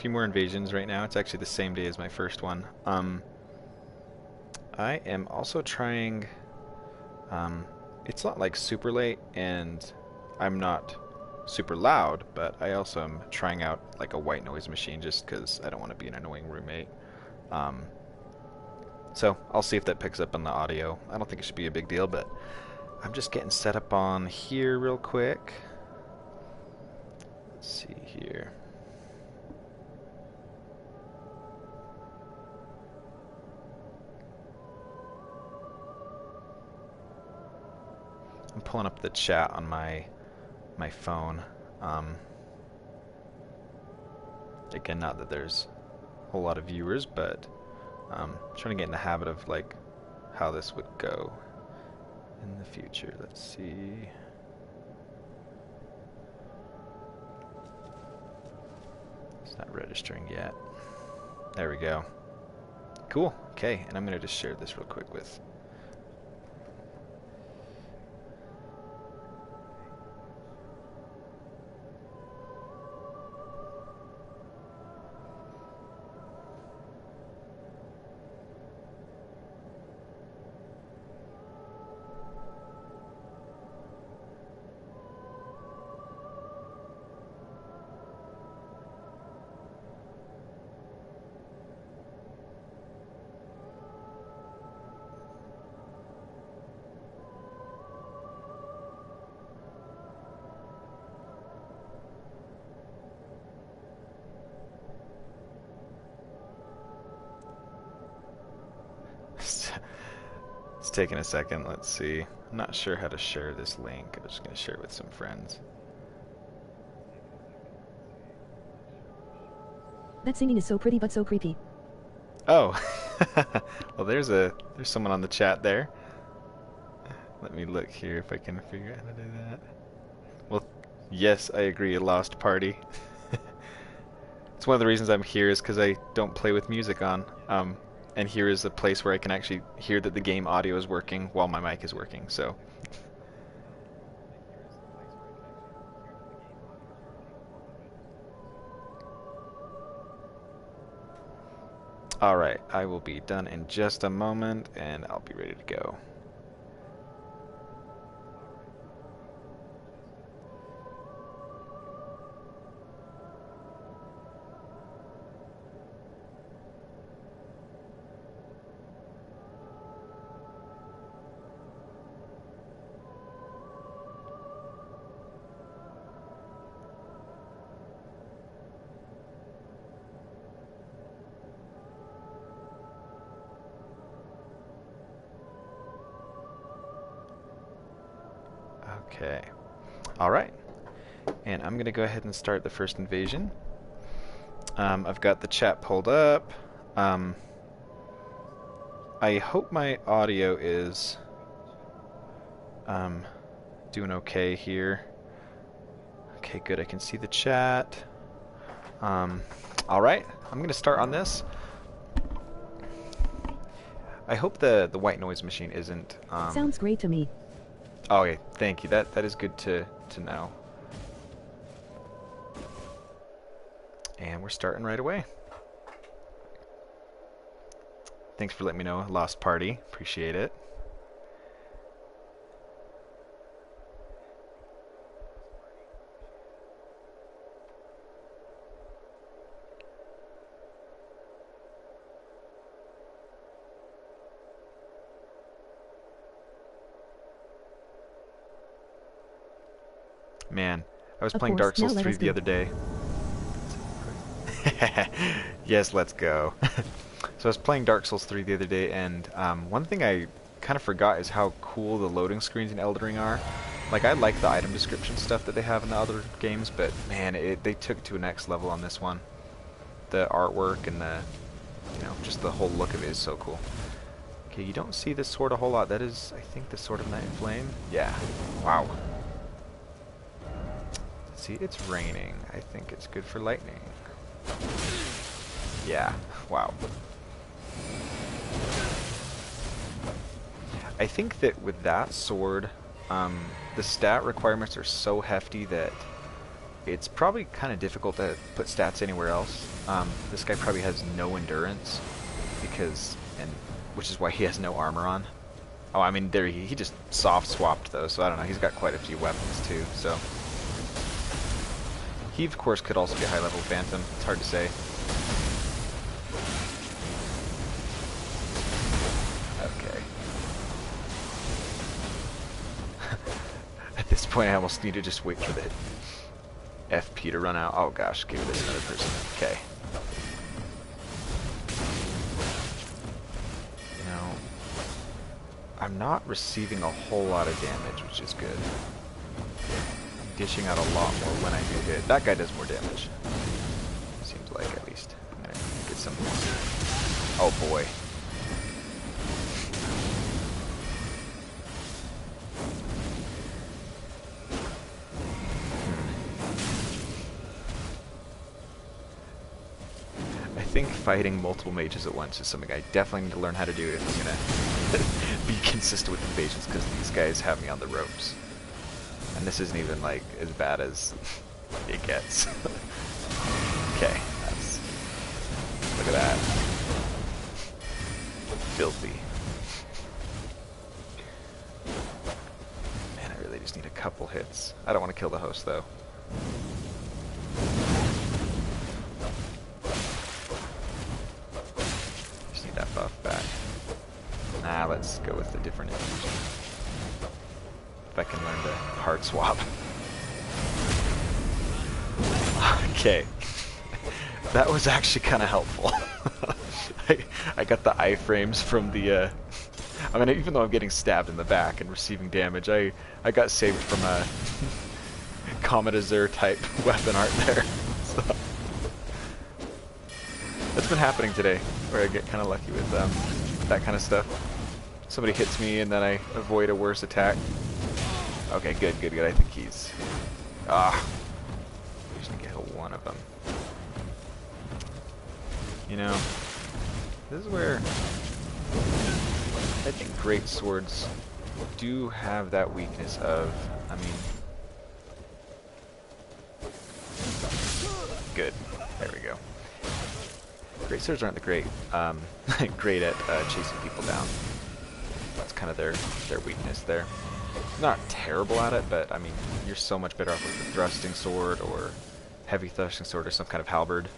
few more invasions right now. It's actually the same day as my first one. I am also trying. It's not like super late, and I'm not super loud, but I also am trying out like a white noise machine just because I don't want to be an annoying roommate. Um, so I'll see if that picks up on the audio. I don't think it should be a big deal, but I'm just getting set up on here real quick. Let's see here. I'm pulling up the chat on my phone. Again, not that there's a whole lot of viewers, but trying to get in the habit of like how this would go in the future. Let's see. It's not registering yet. There we go. Cool. Okay, and I'm gonna just share this real quick with. It's taking a second. Let's see. I'm not sure how to share this link. I'm just going to share it with some friends. That singing is so pretty but so creepy. Oh, well, there's someone on the chat there. Let me look here if I can figure out how to do that. Well, yes, I agree. A lost party. It's one of the reasons I'm here is because I don't play with music on. And here is a place where I can actually hear that the game audio is working while my mic is working. So. Alright, I will be done in just a moment, and I'll be ready to go. Okay. Alright. And I'm going to go ahead and start the first invasion. I've got the chat pulled up. I hope my audio is doing okay here. Okay, good. I can see the chat. Alright. I'm going to start on this. I hope the white noise machine isn't... Sounds great to me. Oh, okay, thank you. That is good to know. And we're starting right away. Thanks for letting me know, Lost Party. Appreciate it. Man, I was playing Dark Souls 3 the other day. Yes, let's go. So I was playing Dark Souls 3 the other day, and one thing I kind of forgot is how cool the loading screens in Elden Ring are. Like, I like the item description stuff that they have in the other games, but man, they took it to a next level on this one. The artwork and the, just the whole look of it is so cool. Okay, you don't see this sword a whole lot. That is, I think, the Sword of Night and Flame. Yeah. Wow. See, it's raining. I think it's good for lightning. Yeah. Wow. I think that with that sword, the stat requirements are so hefty that it's probably kind of difficult to put stats anywhere else. This guy probably has no endurance which is why he has no armor on. Oh, I mean, there he just soft swapped though, so I don't know. He's got quite a few weapons too. So he of course could also be a high level phantom. It's hard to say. Okay. At this point, I almost need to just wait for the FP to run out. Oh gosh, give this another person. Okay. You know, I'm not receiving a whole lot of damage, which is good. I'm dishing out a lot more when I do hit. That guy does more damage. Seems like, at least. I'm gonna get some. Oh boy. I think fighting multiple mages at once is something I definitely need to learn how to do if I'm gonna be consistent with invasions, because these guys have me on the ropes. And this isn't even like as bad as it gets. Okay, look at that. Filthy. Man, I really just need a couple hits. I don't want to kill the host though. That buff back. Nah, let's go with a different infusion. If I can learn to hard swap. Okay. That was actually kind of helpful. I got the iframes from the I mean, even though I'm getting stabbed in the back and receiving damage, I got saved from a Comet Azure type weapon art there. So. That's been happening today, where I get kind of lucky with that kind of stuff. Somebody hits me and then I avoid a worse attack. Okay, good. I think he's... we just need to get one of them. You know, this is where I think great swords do have that weakness of, I mean... Good. There we go. Great swords aren't the great at chasing people down. That's kind of their weakness there. Not terrible at it, but I mean, you're so much better off with a thrusting sword or heavy thrusting sword or some kind of halberd.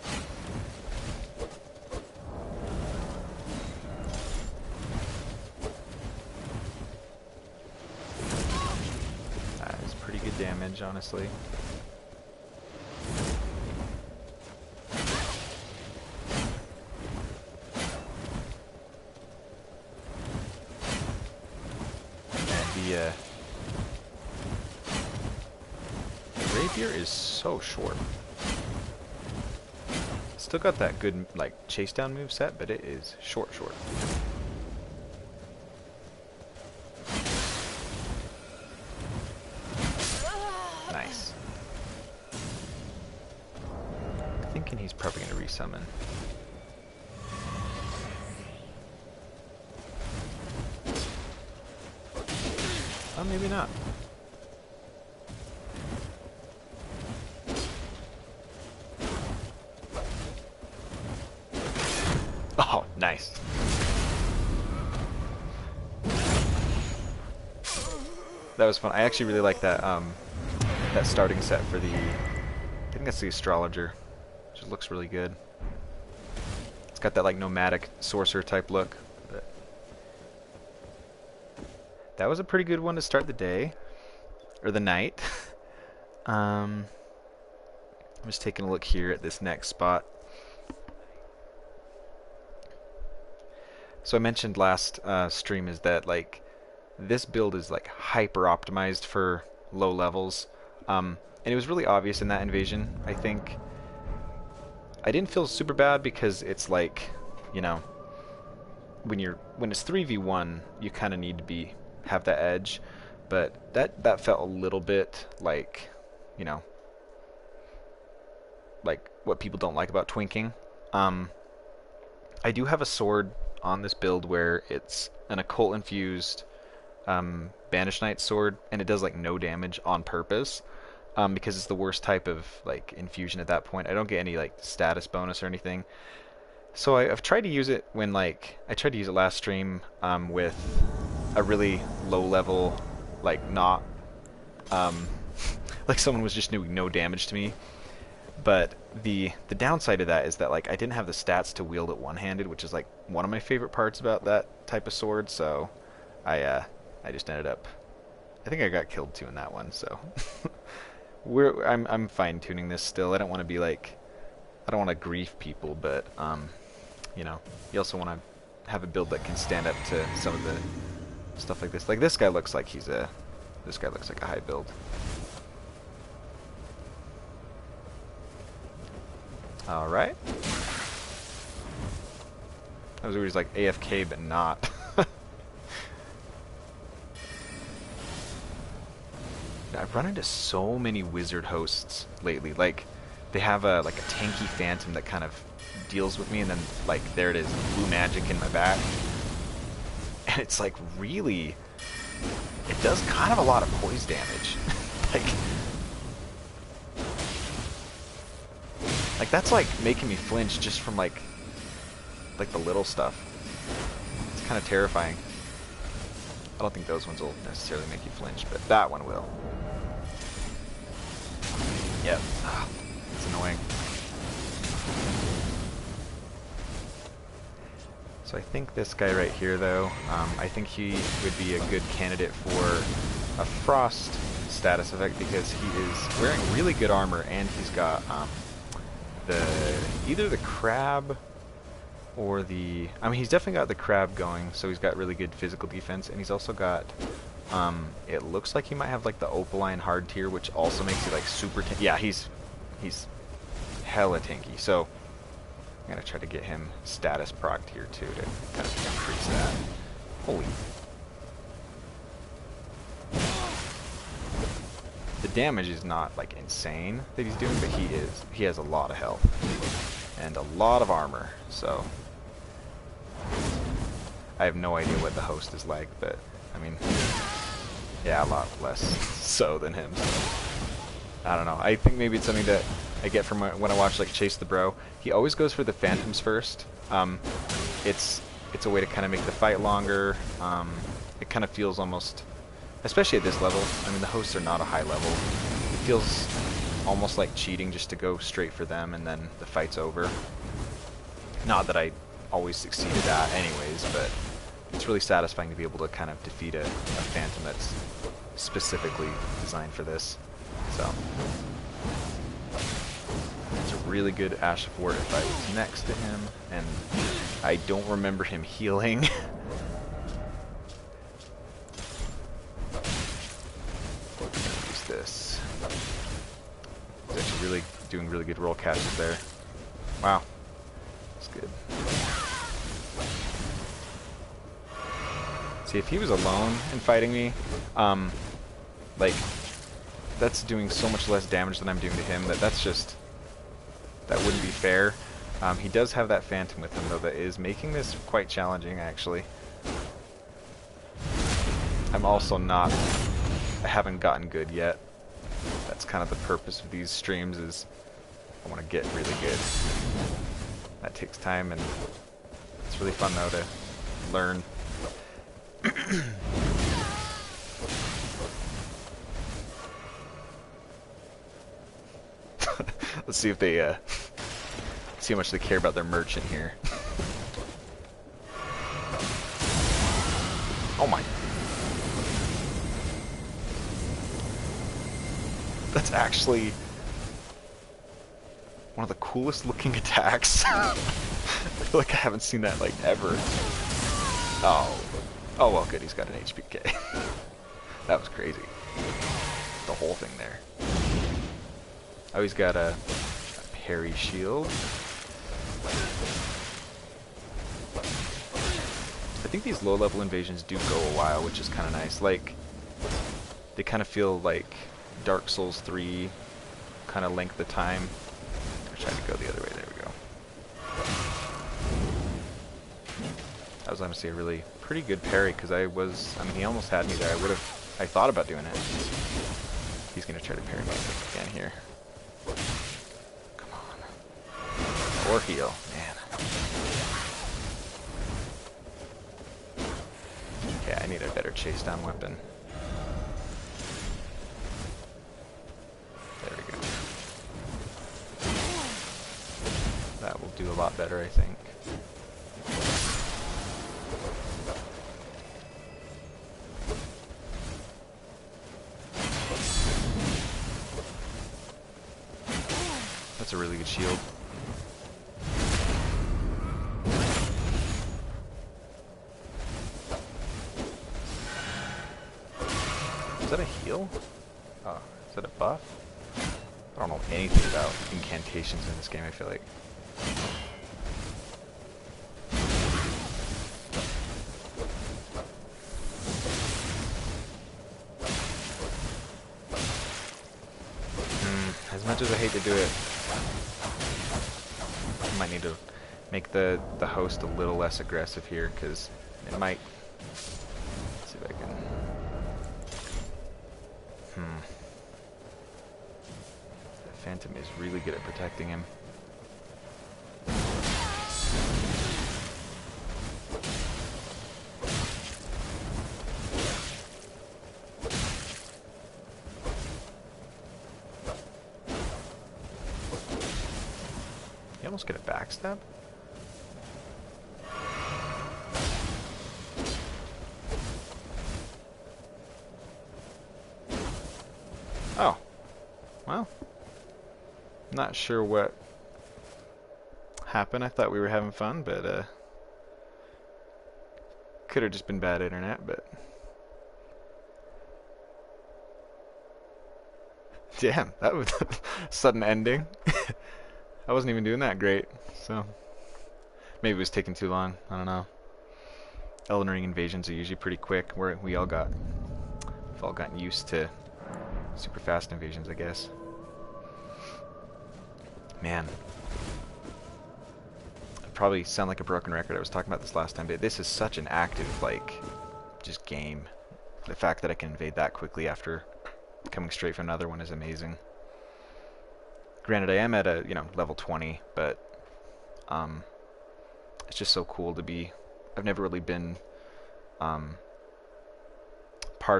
That is pretty good damage, honestly. The rapier is so short. Still got that good like chase down move set, but it is short. Nice. I'm thinking he's probably gonna resummon. Oh, maybe not. Oh, nice. That was fun. I actually really like that that starting set for the, I think that's the Astrologer. Which looks really good. It's got that like nomadic sorcerer type look. That was a pretty good one to start the day, or the night. I'm just taking a look here at this next spot. So I mentioned last stream is that like this build is like hyper optimized for low levels, and it was really obvious in that invasion. I think I didn't feel super bad because it's like, you know, when it's 3v1, you kind of need to have that edge, but that felt a little bit like, you know, like what people don't like about twinking. I do have a sword on this build where it's an occult infused Banished Knight sword, and it does like no damage on purpose. because it's the worst type of like infusion at that point. I don't get any like status bonus or anything. So I've tried to use it when like I tried to use it last stream with a really low level, like not um, like someone was just doing no damage to me. But the downside of that is that like I didn't have the stats to wield it one-handed, which is like one of my favorite parts about that type of sword. So I just ended up, I think I got killed too in that one. So I'm fine tuning this still. I don't want to be like, I don't want to grief people, but you know, you also want to have a build that can stand up to some of the stuff like this. Like this guy looks like this guy looks like a high build. Alright. That was where he's like AFK, but not. I've run into so many wizard hosts lately. Like, they have a tanky phantom that kind of deals with me, and then like there it is, blue magic in my back, and it's like really, it does kind of a lot of poise damage. Like that's like making me flinch just from like the little stuff. It's kind of terrifying. I don't think those ones will necessarily make you flinch, but that one will. Yep. It's annoying. So I think this guy right here, though, I think he would be a good candidate for a frost status effect because he is wearing really good armor and he's got either the crab or the, I mean, he's definitely got the crab going, so he's got really good physical defense, and he's also got it looks like he might have like the opaline hard tier, which also makes it like super yeah, he's hella tanky. So I'm gonna try to get him status procced here too to kind of increase that. Holy, the damage is not like insane that he's doing, but he has a lot of health and a lot of armor, so I have no idea what the host is like, but I mean, yeah, a lot less so than him. So. I don't know. I think maybe it's something that I get from when I watch like Chase the Bro. He always goes for the phantoms first. It's a way to kind of make the fight longer. It kind of feels almost, especially at this level, I mean the hosts are not a high level. It feels almost like cheating just to go straight for them and then the fight's over. Not that I always succeed at that anyways, but it's really satisfying to be able to kind of defeat a phantom that's specifically designed for this. So it's a really good Ash of War if I was next to him, and I don't remember him healing. Use this. He's actually really doing really good roll catches there. Wow, that's good. See, if he was alone and fighting me, like, that's doing so much less damage than I'm doing to him that that wouldn't be fair. He does have that phantom with him, though, that is making this quite challenging, actually. I'm also not, I haven't gotten good yet. That's kind of the purpose of these streams, is I want to get really good. That takes time, and it's really fun, though, to learn. Let's see if they see how much they care about their merchant here. Oh my. That's actually one of the coolest looking attacks. I feel like I haven't seen that like ever. Oh. Oh well, good, he's got an HPK. That was crazy. The whole thing there. Oh, he's got a parry shield. I think these low-level invasions do go a while, which is kind of nice. Like, they kind of feel like Dark Souls 3 kind of length of time. I tried to go the other way. There we go. That was honestly a really pretty good parry, because I mean, he almost had me there. I thought about doing it. He's gonna try to parry myself again here. Come on. Or heal, man. Okay, I need a better chase down weapon. There we go. That will do a lot better, I think. That's a really good shield. Is that a heal? Oh, is that a buff? I don't know anything about incantations in this game, I feel like. As much as I hate to do it, I might need to make the host a little less aggressive here, because it might... Let's see if I can... The Phantom is really good at protecting him. You almost get a backstab? Oh. Well. Not sure what happened. I thought we were having fun, but could have just been bad internet, but damn, that was a sudden ending. I wasn't even doing that great, so maybe it was taking too long. I don't know. Elden Ring invasions are usually pretty quick. We've all gotten used to super fast invasions, I guess. Man, I probably sound like a broken record. I was talking about this last time, but this is such an active, like, just game. The fact that I can invade that quickly after coming straight from another one is amazing. Granted, I am at a, level 20, but it's just so cool to be... I've never really been part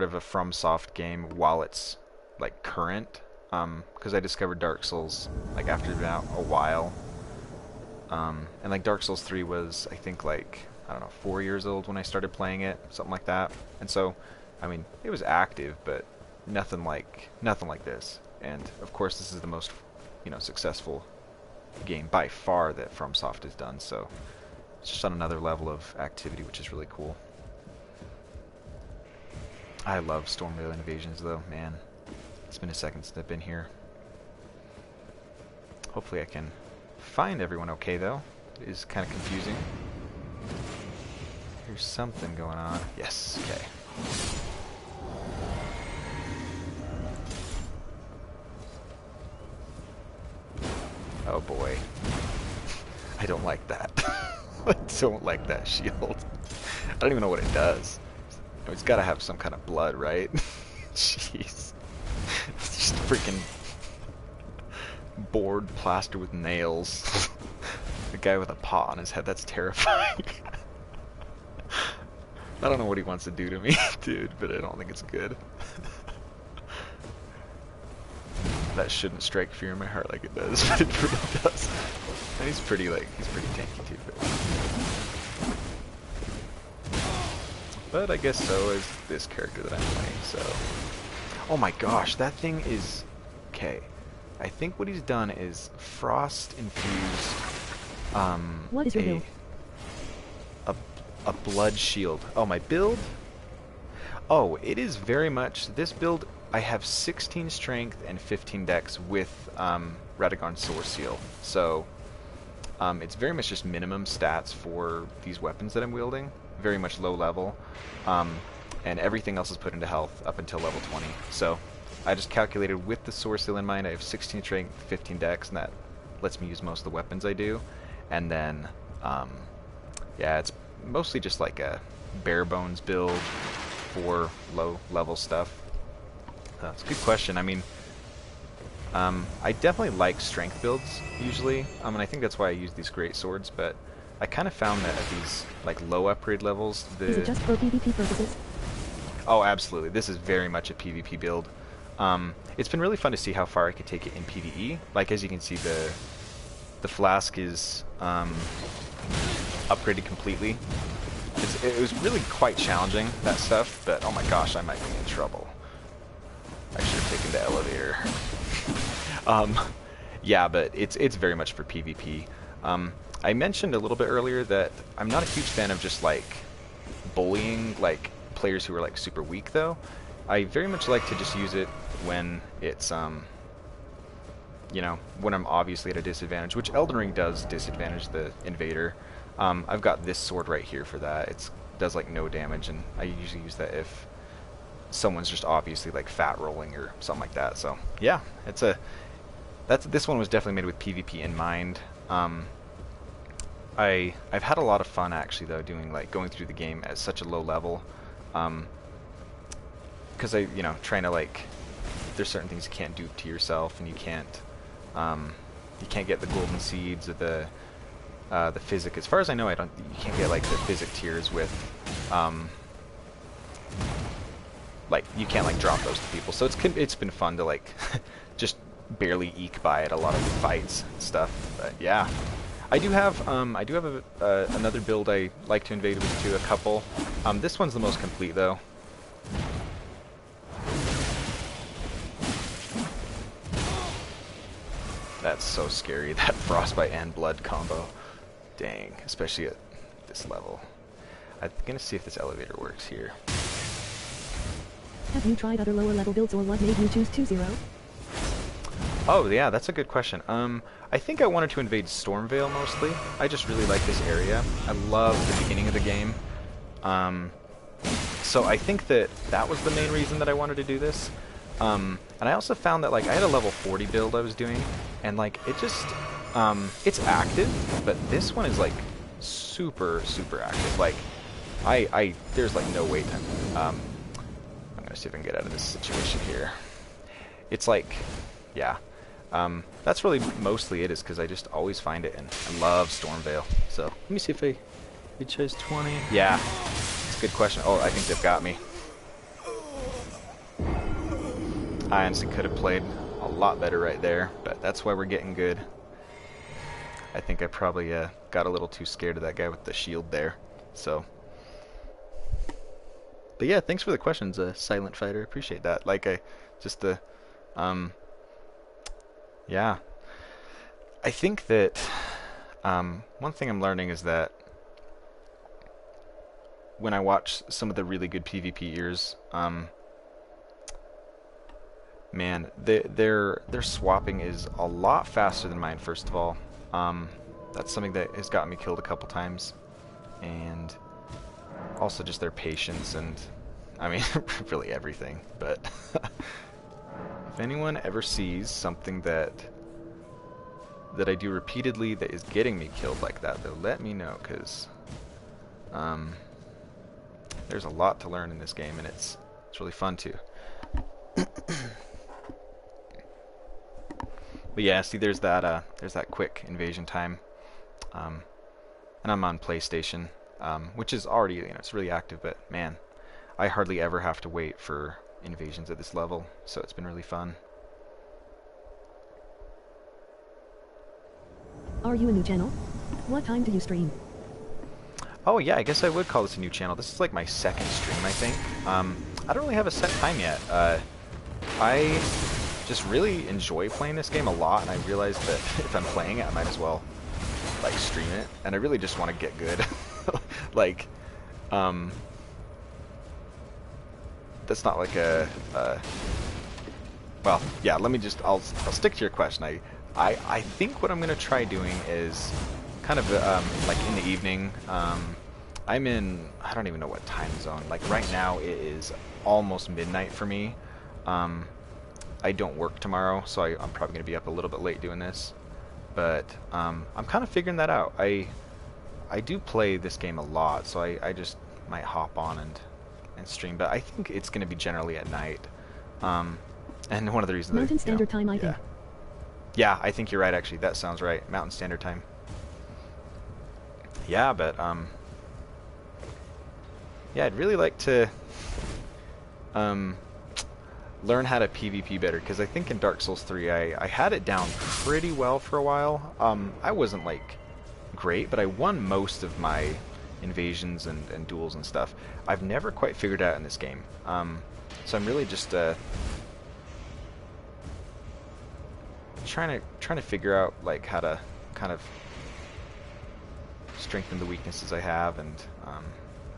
of a FromSoft game while it's, like, current, because I discovered Dark Souls, like, after about a while. And, like, Dark Souls 3 was, I think, like, I don't know, 4 years old when I started playing it, something like that. And so, I mean, it was active, but nothing like this. And, of course, this is the most... successful game by far that FromSoft has done, so it's just on another level of activity, which is really cool. I love Stormvale Invasions, though, man. It's been a second since I've been here. Hopefully I can find everyone okay, though. It is kind of confusing. There's something going on. Yes, okay. Oh boy. I don't like that. I don't like that shield. I don't even know what it does. It's gotta have some kind of blood, right? Jeez. It's just freaking board plastered with nails. The guy with a pot on his head, that's terrifying. I don't know what he wants to do to me, dude, but I don't think it's good. That shouldn't strike fear in my heart like it does, but it really does. And he's pretty tanky too. But I guess so is this character that I'm playing, so... Oh my gosh, that thing is... Okay. I think what he's done is frost infused... What is your build? A blood shield. Oh, my build? Oh, it is very much... This build... I have 16 strength and 15 dex with Radagon Source Seal, so it's very much just minimum stats for these weapons that I'm wielding, very much low level, and everything else is put into health up until level 20. So I just calculated with the Source Seal in mind, I have 16 strength, 15 dex, and that lets me use most of the weapons I do, and then, yeah, it's mostly just like a bare bones build for low level stuff. That's a good question. I mean, I definitely like strength builds usually, and I think that's why I use these great swords. But I kind of found that at these like low upgrade levels, Is it just for PvP purposes? oh, absolutely, this is very much a PvP build. It's been really fun to see how far I could take it in PvE. Like as you can see, the flask is upgraded completely. It was really quite challenging, that stuff, but oh my gosh, I might be in trouble. I should have taken the elevator. Yeah, but it's very much for PvP. I mentioned a little bit earlier that I'm not a huge fan of just like bullying like players who are like super weak though. I very much like to just use it when it's you know, when I'm obviously at a disadvantage, which Elden Ring does disadvantage the invader. I've got this sword right here for that. It does like no damage, and I usually use that if someone's just obviously like fat rolling or something like that. So yeah, this one was definitely made with PvP in mind. I've had a lot of fun actually though doing like going through the game at such a low level, because you know, trying to like, there's certain things you can't do to yourself, and you can't get the golden seeds or the physic. As far as I know, you can't get like the physic tiers with like you can't like drop those to people. So it's been fun to like just barely eke by at a lot of fights and stuff. But yeah, I do have another build I like to invade with too, a couple. This one's the most complete though. That's so scary, that frostbite and blood combo. Dang, especially at this level. I'm gonna see if this elevator works here. Have you tried other lower level builds, or what made you choose 2-0? Oh yeah, that's a good question. I think I wanted to invade Stormvale mostly. I just really like this area. I love the beginning of the game. So I think that was the main reason that I wanted to do this. And I also found that like I had a level 40 build I was doing, and like it just it's active, but this one is like super active. Like there's like no wait time. I'm gonna see if I can get out of this situation here. It's like, yeah, that's really mostly it, is because I just always find it, and I love Stormvale. So let me see if I chose 20. Yeah, it's a good question. Oh, I think they've got me. I honestly could have played a lot better right there, but that's why we're getting good. I think I probably got a little too scared of that guy with the shield there. So, but yeah, thanks for the questions, Silent Fighter. Appreciate that. Like yeah. I think that one thing I'm learning is that when I watch some of the really good PvPers, man, their swapping is a lot faster than mine. First of all, that's something that has gotten me killed a couple times, and also just their patience and, I mean, really everything. But if anyone ever sees something that I do repeatedly that is getting me killed like that, though, let me know, because there's a lot to learn in this game, and it's really fun too. But yeah, see, there's that quick invasion time, and I'm on PlayStation, which is already, you know, it's really active. But man, I hardly ever have to wait for invasions at this level, so it's been really fun. Are you a new channel? What time do you stream? Oh yeah, I guess I would call this a new channel. This is like my second stream, I think. I don't really have a set time yet. I just really enjoy playing this game a lot, and I realized that if I'm playing it, I might as well like stream it, and I really just want to get good. Like, that's not like well, yeah, let me just, I'll stick to your question. I think what I'm gonna try doing is kind of like in the evening. I'm in, I don't even know what time zone. Like right now it is almost midnight for me. I don't work tomorrow, so I'm probably gonna be up a little bit late doing this. But I'm kind of figuring that out. I do play this game a lot, so I just might hop on and stream. But I think it's gonna be generally at night. And one of the reasons Mountain Standard Time, I think. yeah. Yeah, I think you're right, actually. That sounds right. Mountain Standard Time. Yeah, but, yeah, I'd really like to, um, learn how to PvP better, because I think in Dark Souls 3 I had it down pretty well for a while. I wasn't, like, great, but I won most of my invasions and duels and stuff. I've never quite figured out in this game. So I'm really just, trying to figure out, like, how to kind of strengthen the weaknesses I have, and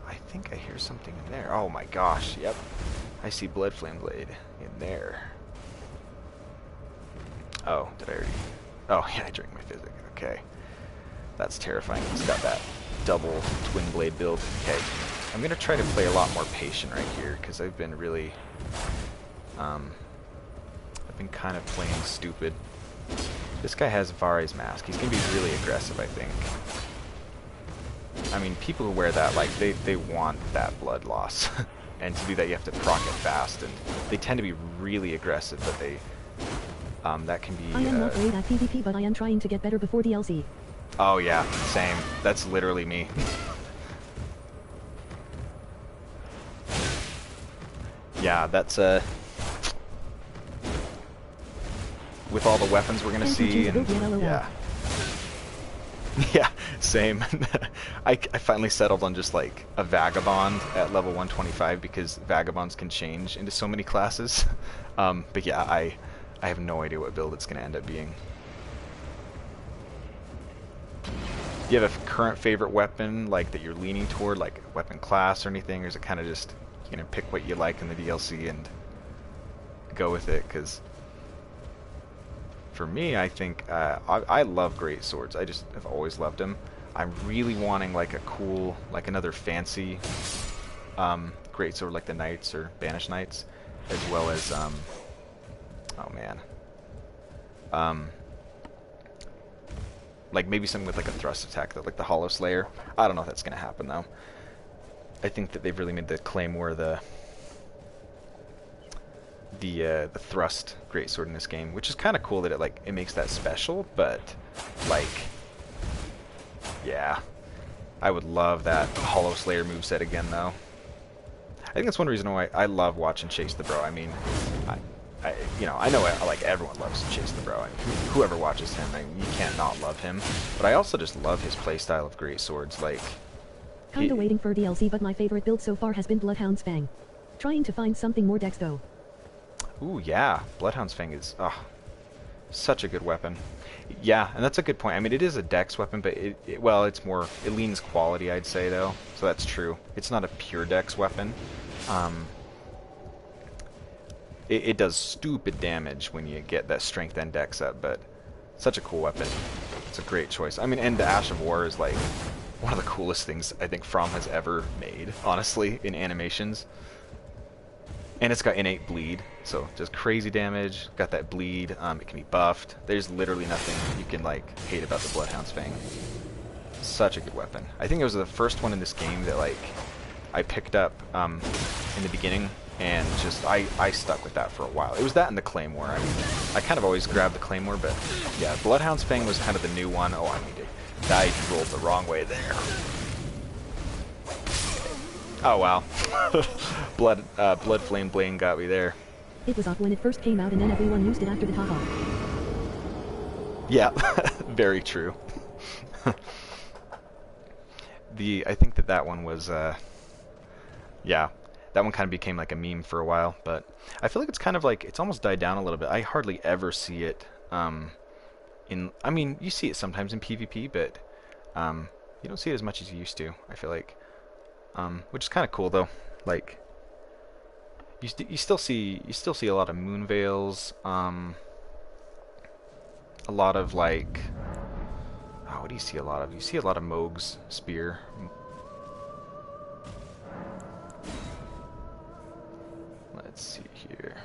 I think I hear something in there. Oh my gosh, yep. I see Blood Flame Blade in there. Oh, did I already? Oh, yeah, I drank my physic. Okay. That's terrifying. It's got that double twin blade build. Okay. I'm going to try to play a lot more patient right here, because I've been really, I've been kind of playing stupid. This guy has Vare's mask. He's going to be really aggressive, I think. I mean, people who wear that, like, they want that blood loss. And to do that, you have to proc it fast, and they tend to be really aggressive, but they, that can be, I am not great at PvP, but I am trying to get better before DLC. Oh yeah, same. That's literally me. Yeah, that's, with all the weapons we're gonna see, and, yeah. Yeah, same. I finally settled on just like a Vagabond at level 125 because Vagabonds can change into so many classes. But yeah, I have no idea what build it's going to end up being. Do you have a current favorite weapon, like, that you're leaning toward, like weapon class or anything, or is it kind of just, you know, pick what you like in the DLC and go with it? Because for me, I think I love great swords. I just have always loved them. I'm really wanting like a cool, like another fancy great sword, like the Knights or Banished Knights, as well as oh man, like maybe something with like a thrust attack, that like the Hollow Slayer. I don't know if that's gonna happen though. I think that they've really made the Claymore the thrust greatsword in this game, which is kind of cool that it makes that special. But like, yeah, I would love that Hollow Slayer moveset again, though. I think that's one reason why I love watching Chase the Bro. I mean, you know, I know like everyone loves Chase the Bro. I mean, whoever watches him, I mean, you can't not love him. But I also just love his playstyle of greatswords. Like, Kinda waiting for DLC, but my favorite build so far has been Bloodhound's Fang. Trying to find something more dex though. Ooh, yeah, Bloodhound's Fang is such a good weapon. Yeah, and that's a good point. I mean, it is a dex weapon, but well, it's more, it leans quality, I'd say, though. So that's true. It's not a pure dex weapon. It does stupid damage when you get that strength and dex up, but such a cool weapon. It's a great choice. I mean, and the Ash of War is like one of the coolest things I think From has ever made, honestly, in animations. And it's got innate bleed, so just crazy damage. Got that bleed. It can be buffed. There's literally nothing you can like hate about the Bloodhound's Fang. Such a good weapon. I think it was the first one in this game that like I picked up in the beginning, and just I stuck with that for a while. It was that and the Claymore. I mean, I kind of always grabbed the Claymore, but yeah, Bloodhound's Fang was kind of the new one. Oh, I mean, I rolled the wrong way there. Oh wow. Blood Flame Blade got me there. It was off when it first came out, and then everyone used it after the haha. Yeah, very true. I think that one was yeah, that one kind of became like a meme for a while, but I feel like it's kind of like, it's almost died down a little bit. I hardly ever see it I mean, you see it sometimes in PvP, but you don't see it as much as you used to, I feel like. Which is kind of cool though. Like, you still see a lot of moon veils, a lot of like, oh, what do you see a lot of? You see a lot of Mohg's spear. Let's see here.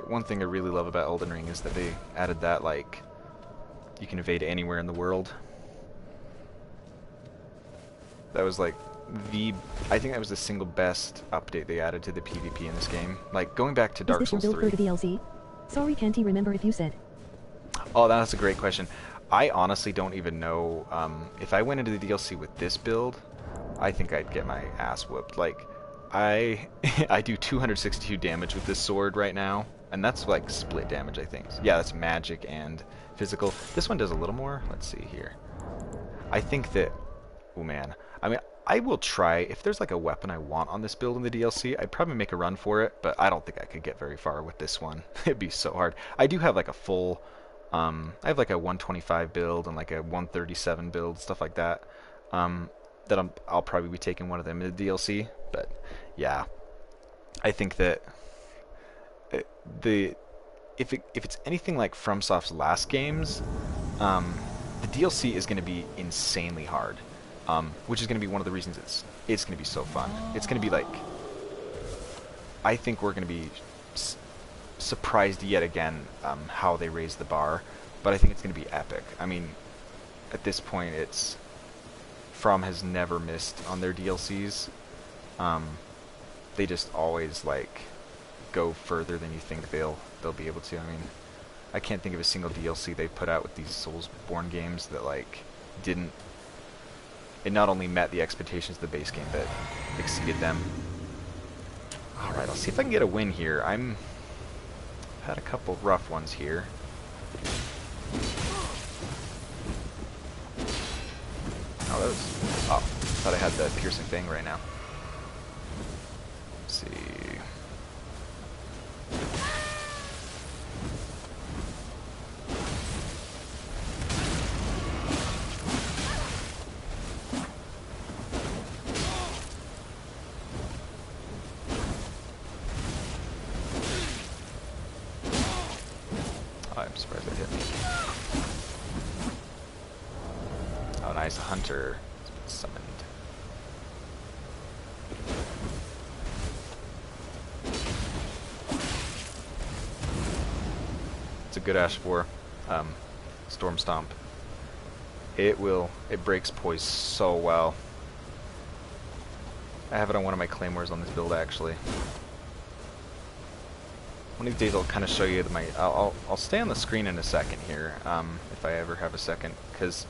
One thing I really love about Elden Ring is that they added that, like, you can evade anywhere in the world. That was like the I think that was the single best update they added to the PvP in this game. Like going back to Is Dark this your Souls build for 3. the DLC? Sorry, can't remember if you said. Oh, that's a great question. I honestly don't even know if I went into the DLC with this build, I think I'd get my ass whooped. Like I I do 262 damage with this sword right now, and that's like split damage, I think. Yeah, that's magic and physical. This one does a little more. Let's see here. I think that, oh man, I mean, I will try, if there's like a weapon I want on this build in the DLC, I'd probably make a run for it, but I don't think I could get very far with this one. It'd be so hard. I do have like a full, I have like a 125 build and like a 137 build, stuff like that, that I'll probably be taking one of them in the DLC, but yeah, I think that the if it's anything like FromSoft's last games, the DLC is going to be insanely hard, which is going to be one of the reasons it's going to be so fun. It's going to be like, I think we're going to be surprised yet again how they raise the bar, but I think it's going to be epic. I mean, at this point, From has never missed on their DLCs. They just always like go further than you think they'll be able to. I mean, I can't think of a single DLC they put out with these Soulsborne games that like didn't. It not only met the expectations of the base game, but exceeded them. All right, I'll see if I can get a win here. I've had a couple rough ones here. Oh, that was. Oh, thought I had the piercing thing right now. Let's see. Oh, I'm surprised that hit me. Oh, nice. A hunter has been summoned. It's a good Ash 4. Storm Stomp. It breaks poise so well. I have it on one of my claymores on this build, actually. One of these days I'll kind of show you I'll stay on the screen in a second here, if I ever have a second, because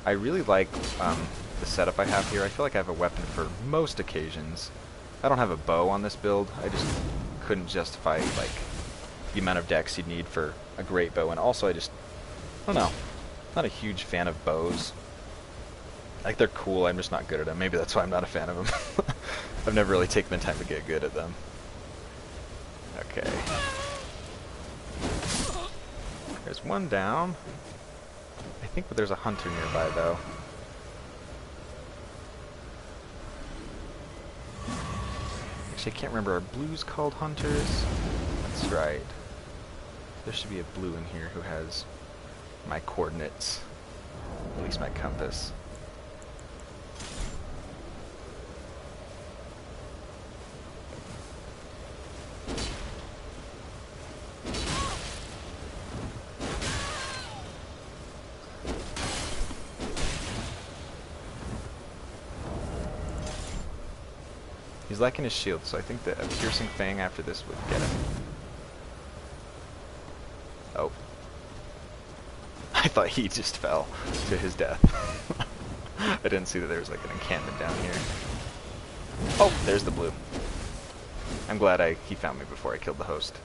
I really like the setup I have here. I feel like I have a weapon for most occasions. I don't have a bow on this build. I just couldn't justify like the amount of dex you'd need for a great bow, and also I don't know, not a huge fan of bows. Like, they're cool, I'm just not good at them. Maybe that's why I'm not a fan of them. I've never really taken the time to get good at them. Okay. There's one down. I think there's a hunter nearby, though. Actually, I can't remember. Are blues called hunters? That's right. There should be a blue in here who has my coordinates. At least my compass. He's lacking his shield, so I think that a piercing fang after this would get him. Oh. I thought he just fell to his death. I didn't see that there was like an encampment down here. Oh, there's the blue. I'm glad he found me before I killed the host.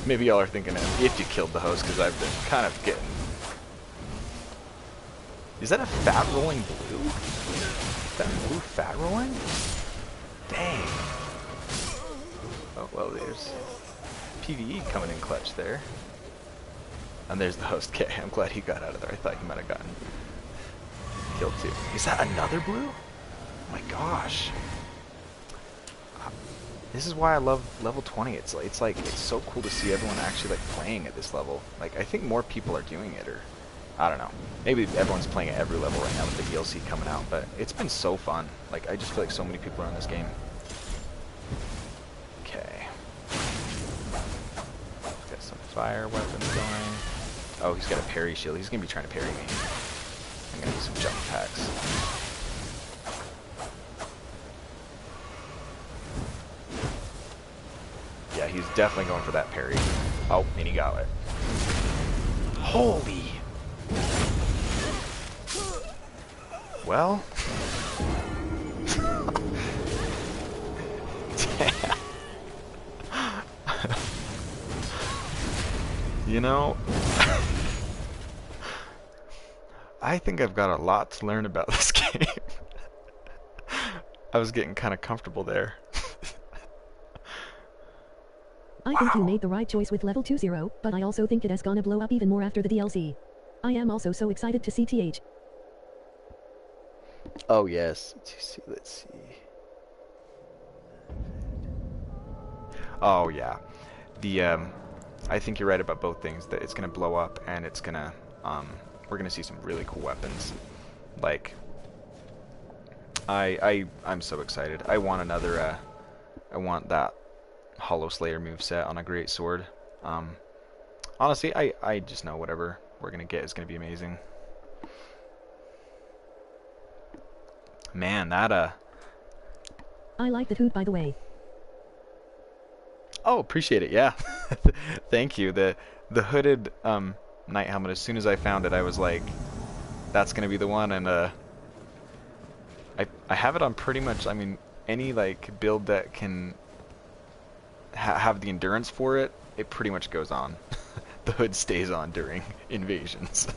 Maybe y'all are thinking if you killed the host, because I've been kind of getting... Is that a fat rolling blue? Is that blue fat rolling? Dang. Oh, well, there's PvE coming in clutch there. And there's the host. Okay, I'm glad he got out of there. I thought he might have gotten killed too. Is that another blue? Oh my gosh. This is why I love level 20. It's so cool to see everyone actually like playing at this level. Like, I think more people are doing it, or I don't know. Maybe everyone's playing at every level right now with the DLC coming out, but it's been so fun. Like, I just feel like so many people are on this game. Okay. He's got some fire weapons going. Oh, he's got a parry shield. He's gonna be trying to parry me. Hang gonna be some jump attacks. Yeah, he's definitely going for that parry. Oh, and he got it. Holy! Well... You know... I think I've got a lot to learn about this game. I was getting kind of comfortable there. I think you made the right choice with level 2-0, but I also think it is gonna blow up even more after the DLC. I am also so excited to see TH. Oh yes, let's see. Oh yeah, I think you're right about both things. That it's gonna blow up, and it's gonna we're gonna see some really cool weapons. Like, I'm so excited. I want another. I want that Hollow Slayer moveset on a great sword. Honestly, I just know whatever we're gonna get is gonna be amazing. Man, that I like the hood, by the way. Oh, appreciate it. Yeah, thank you. The hooded knight helmet. As soon as I found it, I was like, that's gonna be the one. And I have it on pretty much. I mean, any like build that can have the endurance for it, it pretty much goes on. The hood stays on during invasions.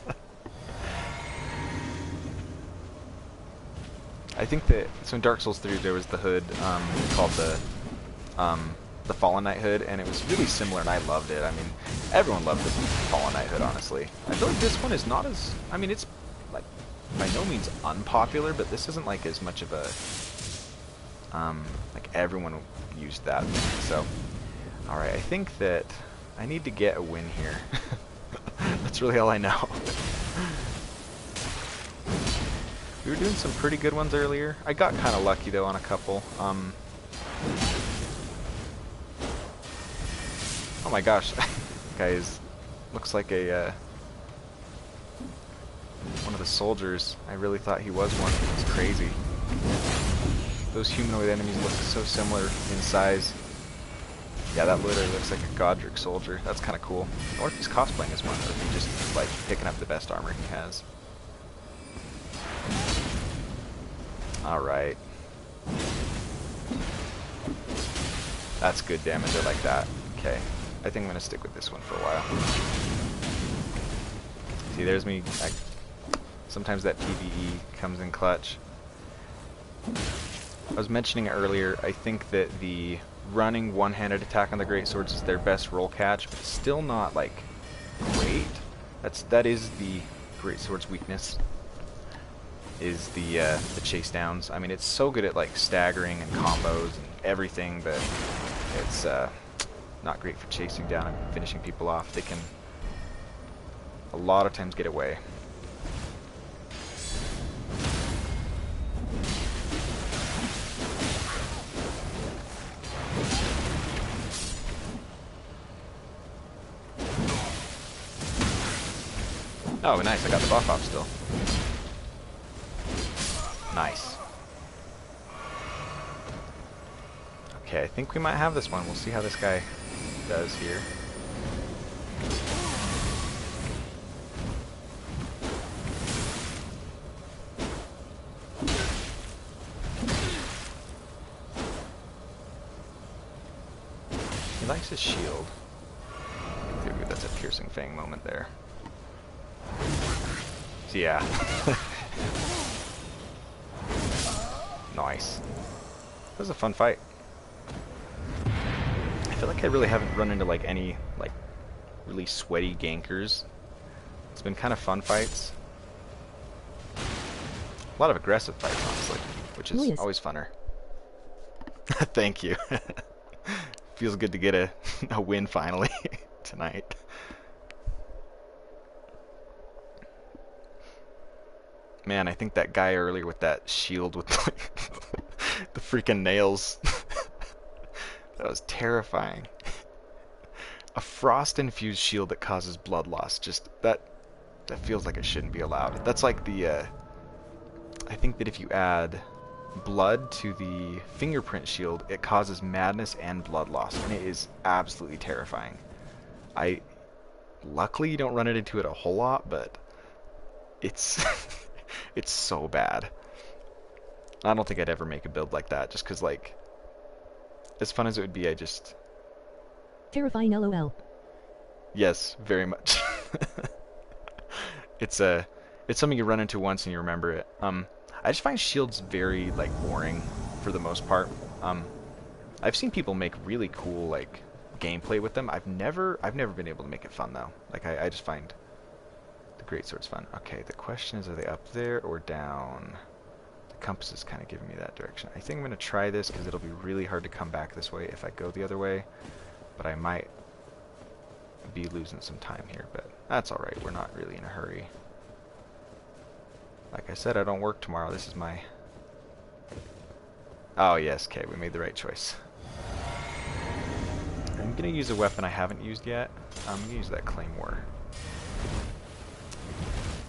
I think that so in Dark Souls 3 there was the hood called the Fallen Knight hood, and it was really similar, and I loved it. I mean, everyone loved the Fallen Knight hood, honestly. I feel like this one is not as, I mean, it's like by no means unpopular, but this isn't like as much of a like everyone used that. So, all right, I think that I need to get a win here. That's really all I know. We were doing some pretty good ones earlier. I got kind of lucky though on a couple. Oh my gosh, guys, looks like a one of the soldiers. I really thought he was one. It's crazy. Those humanoid enemies look so similar in size. Yeah, that literally looks like a Godric soldier. That's kind of cool. I wonder if he's cosplaying as one, or if he's just like picking up the best armor he has. Alright. That's good damage, I like that. Okay. I think I'm going to stick with this one for a while. See, there's me. Sometimes that PvE comes in clutch. I was mentioning it earlier, I think that the running one-handed attack on the Great Swords is their best roll catch, but it's still not, like, great. That is the Great Sword's weakness. Is the chase downs. I mean, it's so good at like staggering and combos and everything, but it's not great for chasing down and finishing people off. They can a lot of times get away. Oh, nice! I got the buff off still. Nice. Okay, I think we might have this one. We'll see how this guy does here. He likes his shield. Ooh, that's a piercing fang moment there. So yeah. Nice. That was a fun fight. I feel like I really haven't run into like any like really sweaty gankers. It's been kind of fun fights. A lot of aggressive fights, honestly, which is always funner. Thank you. Feels good to get a win finally tonight. Man, I think that guy earlier with that shield with like, the freaking nails. That was terrifying. A frost-infused shield that causes blood loss. Just that that feels like it shouldn't be allowed. That's like the, I think that if you add blood to the fingerprint shield, it causes madness and blood loss, and it is absolutely terrifying. Luckily you don't run it into it a whole lot, but it's it's so bad. I don't think I'd ever make a build like that, just because, like, as fun as it would be, Terrifying LOL. yes, very much. It's it's something you run into once and you remember it. I just find shields very, like, boring for the most part. I've seen people make really cool, like, gameplay with them. I've never been able to make it fun though. Like, I just find the greatsword's fun. Okay, the question is, are they up there or down? The compass is kind of giving me that direction. I think I'm going to try this because it'll be really hard to come back this way if I go the other way. But I might be losing some time here, but that's alright. We're not really in a hurry. Like I said, I don't work tomorrow. This is my... Oh yes, okay, we made the right choice. I'm going to use a weapon I haven't used yet. I'm going to use that claymore.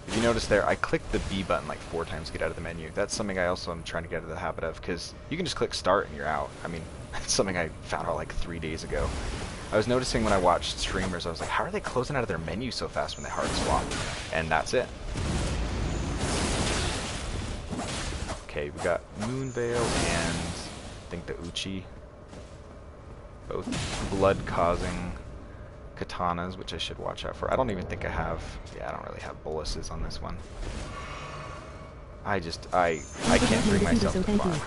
If you notice there, I clicked the B button like 4 times to get out of the menu. That's something I also am trying to get out of the habit of, because you can just click start and you're out. I mean, that's something I found out like 3 days ago. I was noticing when I watched streamers, I was like, how are they closing out of their menu so fast when they hard swap? And that's it. Okay, we got Moonveil and I think the Uchi. Both blood-causing katanas, which I should watch out for. I don't even think I have... Yeah, I don't really have boluses on this one. I can't bring myself to farm.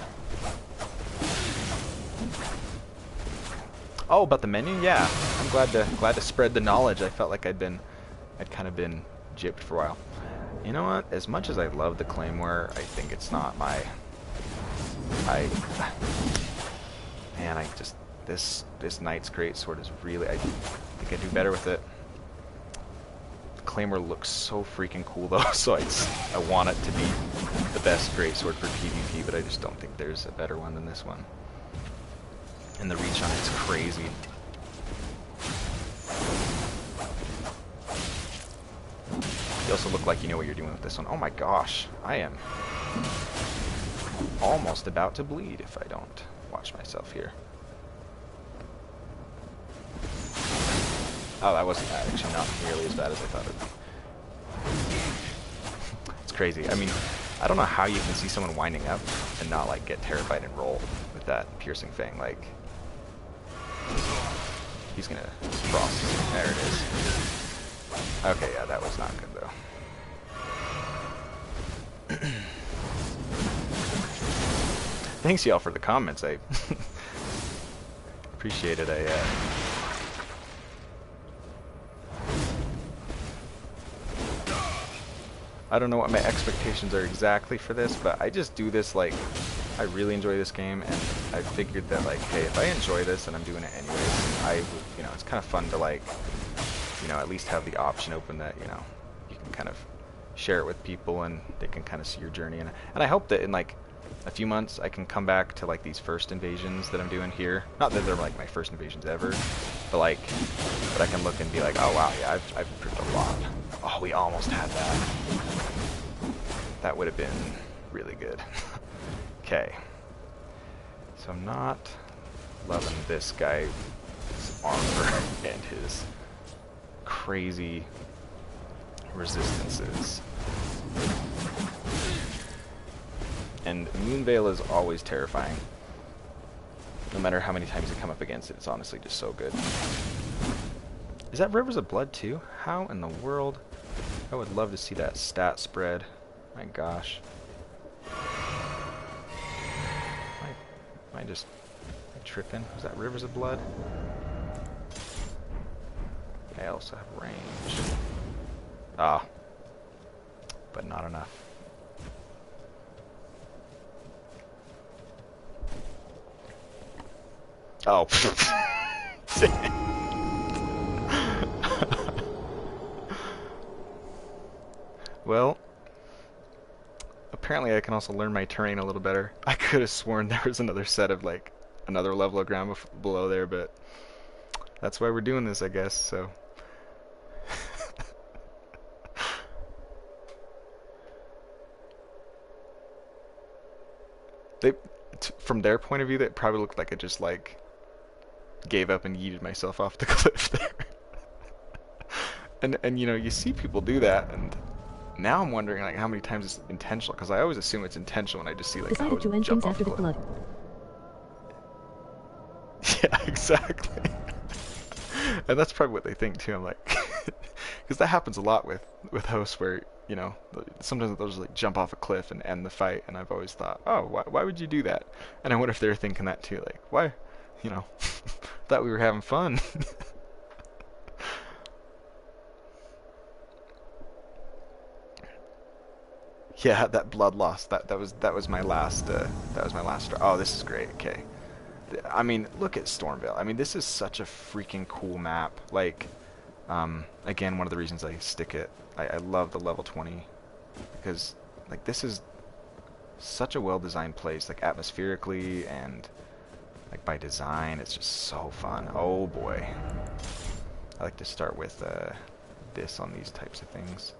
Oh, about the menu? Yeah. I'm glad to spread the knowledge. I felt like I'd kind of been gypped for a while. You know what? As much as I love the Claymore, I think it's not my... Man, This Knight's Greatsword is really... I think I do better with it. The Claymore looks so freaking cool though, so I want it to be the best Greatsword for PvP, but I just don't think there's a better one than this one. And the reach on it's crazy. You also look like you know what you're doing with this one. Oh my gosh, I am almost about to bleed if I don't watch myself here. Oh, that wasn't actually not nearly as bad as I thought it would be. It's crazy. I mean, I don't know how you can see someone winding up and not, like, get terrified and roll with that piercing thing. Like, he's gonna cross. There it is. Okay, yeah, that was not good, though. Thanks, y'all, for the comments. I appreciate it. I don't know what my expectations are exactly for this, but I just do this, like, I really enjoy this game, and I figured that, like, hey, if I enjoy this and I'm doing it anyways, you know, it's kind of fun to, like, you know, at least have the option open that, you know, you can kind of share it with people and they can kind of see your journey. And I hope that in, like, a few months I can come back to, like, these first invasions that I'm doing here. Not that they're, like, my first invasions ever, but, like, but I can look and be like, oh, wow, yeah, I've improved a lot. Oh, we almost had that. That would have been really good. Okay. So I'm not loving this guy's armor and his crazy resistances. And Moonveil is always terrifying. No matter how many times you come up against it, it's honestly just so good. Is that Rivers of Blood too? How in the world? I would love to see that stat spread. My gosh. Am I tripping? Is that Rivers of Blood? I also have range. Ah. But not enough. Oh. Well, apparently I can also learn my terrain a little better. I could have sworn there was another set of, like, another level of ground below there, but that's why we're doing this, I guess, so. they, from their point of view, that probably looked like I just like gave up and yeeted myself off the cliff there. And you know, you see people do that, and now I'm wondering like how many times it's intentional, because I always assume it's intentional when I just see like a Decided host to end jump things off a after the cliff. flood. Yeah, exactly. And that's probably what they think too. I'm like, because that happens a lot with hosts where you know sometimes they'll just like jump off a cliff and end the fight, and I've always thought, oh, why would you do that? And I wonder if they're thinking that too, like why, you know, thought we were having fun. Yeah, that blood loss. That was my last. That was my last. Oh, this is great. Okay. I mean, look at Stormvale. I mean, this is such a freaking cool map. Like, again, one of the reasons I stick it. I love the level 20 because, like, this is such a well-designed place. Like atmospherically and like by design, it's just so fun. Oh boy. I like to start with this on these types of things.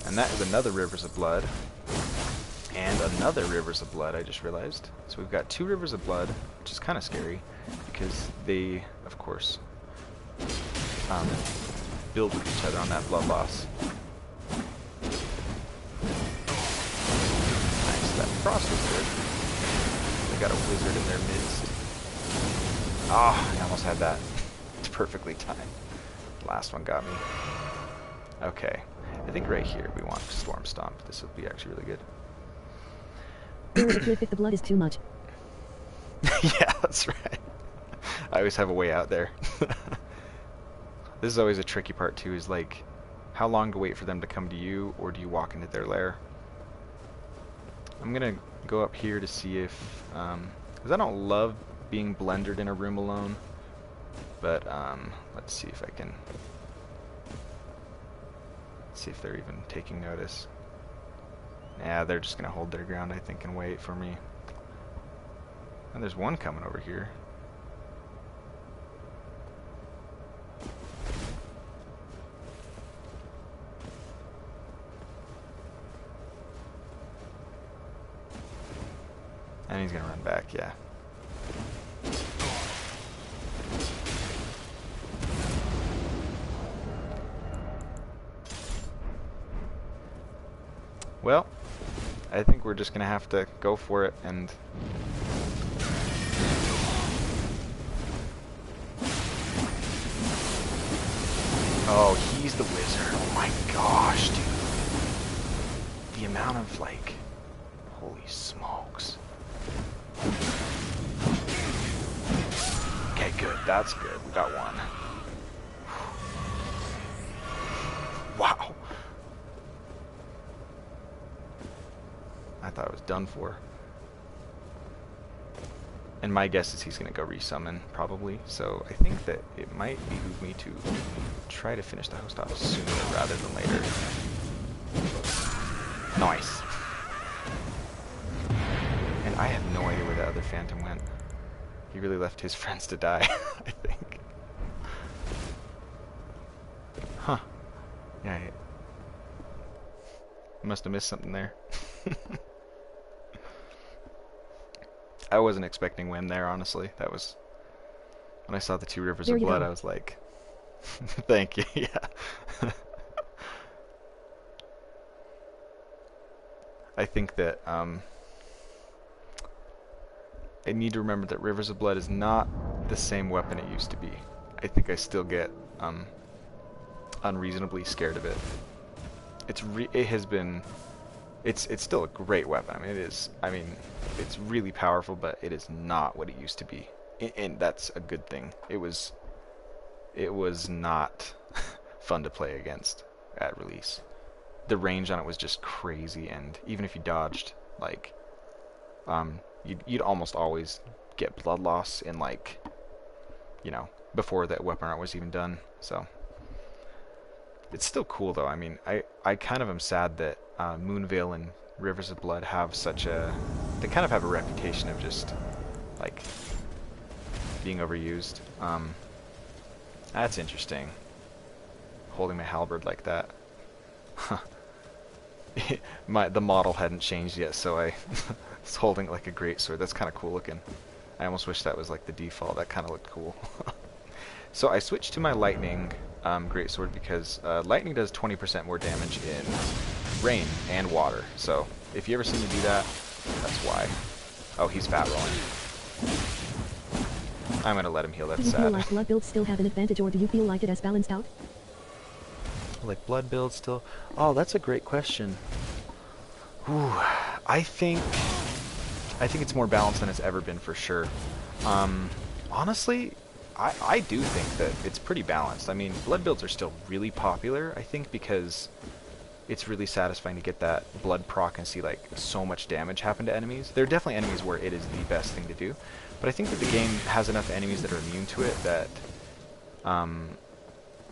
And that is another Rivers of Blood. And another Rivers of Blood, I just realized. So we've got 2 Rivers of Blood, which is kind of scary, because they, of course, build with each other on that blood loss. Nice, that frost was good. They got a wizard in their midst. Ah, I almost had that. It's perfectly timed. The last one got me. Okay. I think right here we want Storm Stomp. This will be actually really good. There is a cliff if the blood is too much. Yeah, that's right. I always have a way out there. This is always a tricky part too, is like how long to wait for them to come to you, or do you walk into their lair? I'm gonna go up here to see if, because I don't love being blendered in a room alone, but let's see if I can see if they're even taking notice. Yeah, they're just gonna hold their ground, I think, and wait for me. And there's one coming over here. And he's gonna run back, yeah. Well, I think we're just gonna have to go for it and oh, he's the wizard. Oh my gosh, dude. The amount of like holy smokes. Okay, good. That's good. We got one. Wow. I thought it was done for. And my guess is he's going to go resummon, probably. So I think that it might behoove me to try to finish the host off sooner rather than later. Nice. And I have no idea where the other Phantom went. He really left his friends to die, I think. Huh. Yeah, I must have missed something there. I wasn't expecting Wim there, honestly. That was... When I saw the 2 Rivers of Blood, I was like... Thank you, yeah. I think that, I need to remember that Rivers of Blood is not the same weapon it used to be. I think I still get, unreasonably scared of it. It has been... It's still a great weapon. I mean, it is. I mean, it's really powerful, but it is not what it used to be, and that's a good thing. It was not fun to play against at release. The range on it was just crazy, and even if you dodged, like, you'd almost always get blood loss in, like, you know, before that weapon art was even done. So it's still cool, though. I mean, I kind of am sad that Moonveil and Rivers of Blood have such a... They kind of have a reputation of just, like, being overused. That's interesting. Holding my halberd like that. Huh. the model hadn't changed yet, so I was holding it like a greatsword. That's kind of cool looking. I almost wish that was like the default. That kind of looked cool. So I switched to my lightning greatsword because lightning does 20% more damage in rain and water. So if you ever see me do that, that's why. Oh, he's fat rolling. I'm gonna let him heal. That's Do you sad. feel like blood builds still have an advantage, or do you feel like it has balanced out? Like blood build still? Oh, that's a great question. Ooh, I think it's more balanced than it's ever been for sure. Honestly, I do think that it's pretty balanced. I mean, blood builds are still really popular, I think, because it's really satisfying to get that blood proc and see like so much damage happen to enemies. There are definitely enemies where it is the best thing to do, but I think that the game has enough enemies that are immune to it that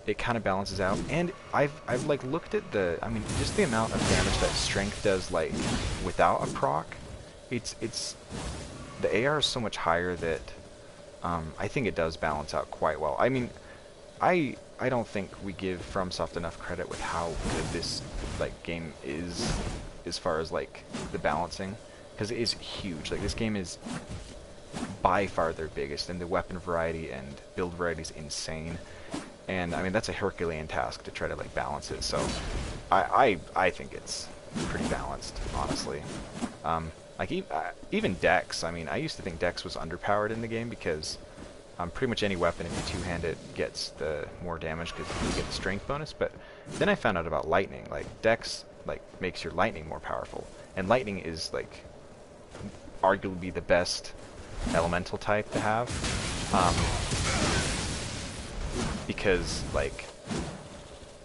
it kind of balances out. And I've like looked at I mean, just the amount of damage that strength does like without a proc. It's the AR is so much higher that I think it does balance out quite well. I mean, I don't think we give FromSoft enough credit with how good this like game is as far as like the balancing, because it is huge. Like this game is by far their biggest, and the weapon variety and build variety is insane. And I mean that's a Herculean task to try to like balance it. So I think it's pretty balanced, honestly. Like even Dex. I mean, I used to think Dex was underpowered in the game because pretty much any weapon, if you two-hand it, gets the more damage because you get the strength bonus. But then I found out about lightning. Like Dex, like makes your lightning more powerful, and lightning is like arguably the best elemental type to have, because like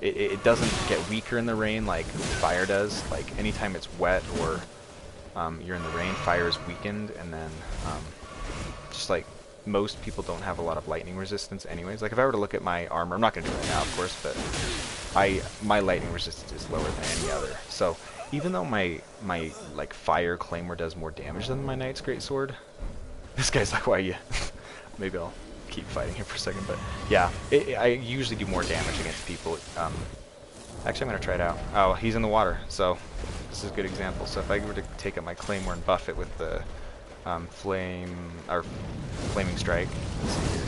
it doesn't get weaker in the rain like fire does. Like anytime it's wet or you're in the rain, fire is weakened, and then just like most people don't have a lot of lightning resistance anyways. Like if I were to look at my armor, I'm not going to do it right now, of course, but my lightning resistance is lower than any other. So even though my like fire claymore does more damage than my knight's greatsword, this guy's like, why you? Maybe I'll keep fighting him for a second, but yeah, I usually do more damage against people. Actually, I'm going to try it out. Oh, he's in the water, so this is a good example. So if I were to take up my claymore and buff it with the flaming strike, let's see here.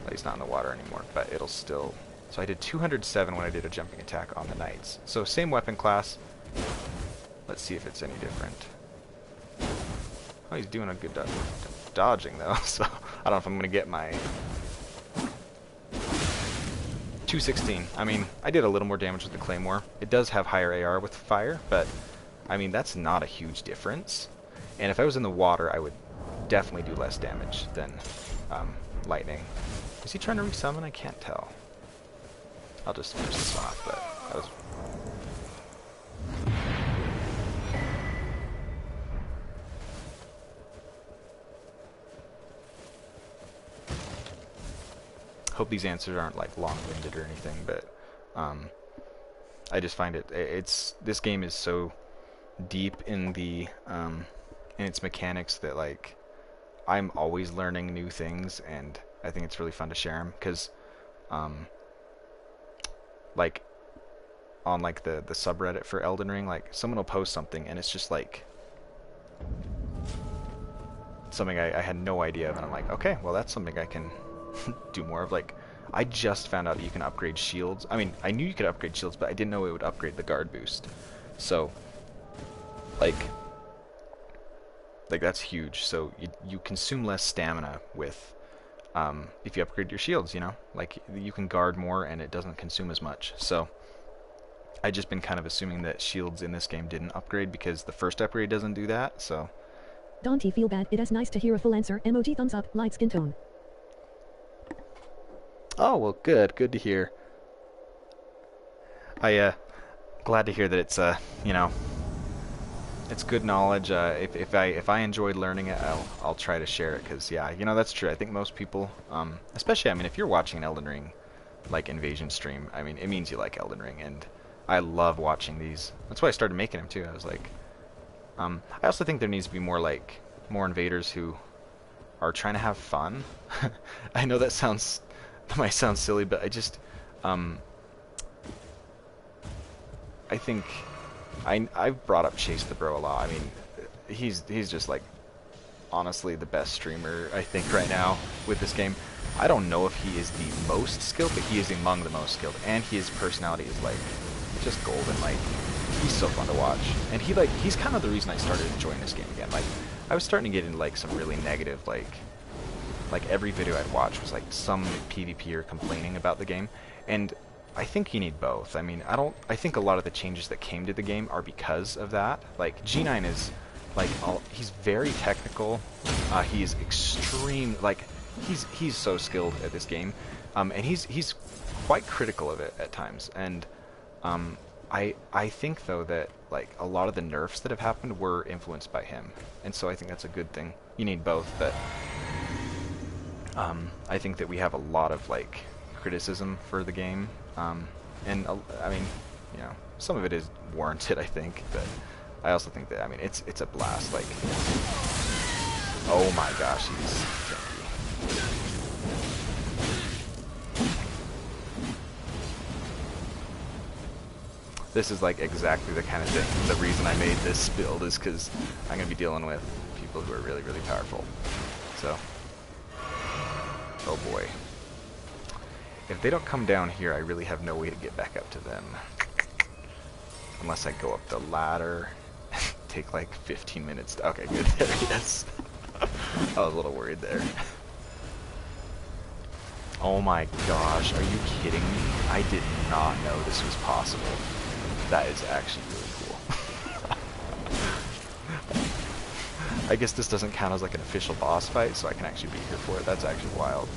Well, he's not in the water anymore, but it'll still. So I did 207 when I did a jumping attack on the knights. So same weapon class. Let's see if it's any different. Oh, he's doing a good dodging though. So I don't know if I'm going to get my 216. I mean, I did a little more damage with the claymore. It does have higher AR with fire, but I mean that's not a huge difference. And if I was in the water, I would definitely do less damage than lightning. Is he trying to resummon? I can't tell. I'll just finish this off, but that was... Hope these answers aren't like long-winded or anything, but I just find this game is so deep in the in its mechanics that like I'm always learning new things, and I think it's really fun to share them because like on like the subreddit for Elden Ring, like someone will post something and it's just like something I had no idea of, and I'm like, okay, well that's something I can do more of. Like I just found out that you can upgrade shields. I mean, I knew you could upgrade shields, but I didn't know it would upgrade the guard boost. So like that's huge. So you consume less stamina with if you upgrade your shields, you know? Like you can guard more and it doesn't consume as much. So I just been kind of assuming that shields in this game didn't upgrade because the first upgrade doesn't do that. So Don't you feel bad? It is nice to hear a full answer. Emoji thumbs up, light skin tone. oh, well, good to hear. Glad to hear that it's you know, it's good knowledge. If I enjoyed learning it, I'll try to share it, because yeah, you know, that's true. I think most people, especially, I mean, if you're watching an Elden Ring like invasion stream, I mean, it means you like Elden Ring, and I love watching these. That's why I started making them too. I was like, I also think there needs to be more invaders who are trying to have fun. I know that might sound silly, but I just I think I've brought up Chase the Bro a lot. I mean, he's just like honestly the best streamer I think right now with this game. I don't know if he is the most skilled, but he is among the most skilled, and his personality is like just golden. Like he's so fun to watch, and he's kind of the reason I started enjoying this game again. Like I was starting to get into like some really negative like every video I'd watch was like some PvPer complaining about the game, and I think you need both. I mean, I think a lot of the changes that came to the game are because of that. Like G9 is like he's very technical. He is extreme. Like he's so skilled at this game, and he's quite critical of it at times. And I think though that like a lot of the nerfs that have happened were influenced by him, and so I think that's a good thing. You need both, but I think that we have a lot of like criticism for the game, and I mean, you know, some of it is warranted, I think, but I also think that, I mean, it's a blast. Like, oh my gosh, he's janky. This is like exactly the kind of thing. The reason I made this build is because I'm gonna be dealing with people who are really, really powerful. So, oh boy. If they don't come down here, I really have no way to get back up to them. Unless I go up the ladder. Take like 15 minutes. Okay, good. There he is. I was a little worried there. Oh my gosh, are you kidding me? I did not know this was possible. That is actually really cool. I guess this doesn't count as like an official boss fight, so I can actually be here for it. That's actually wild.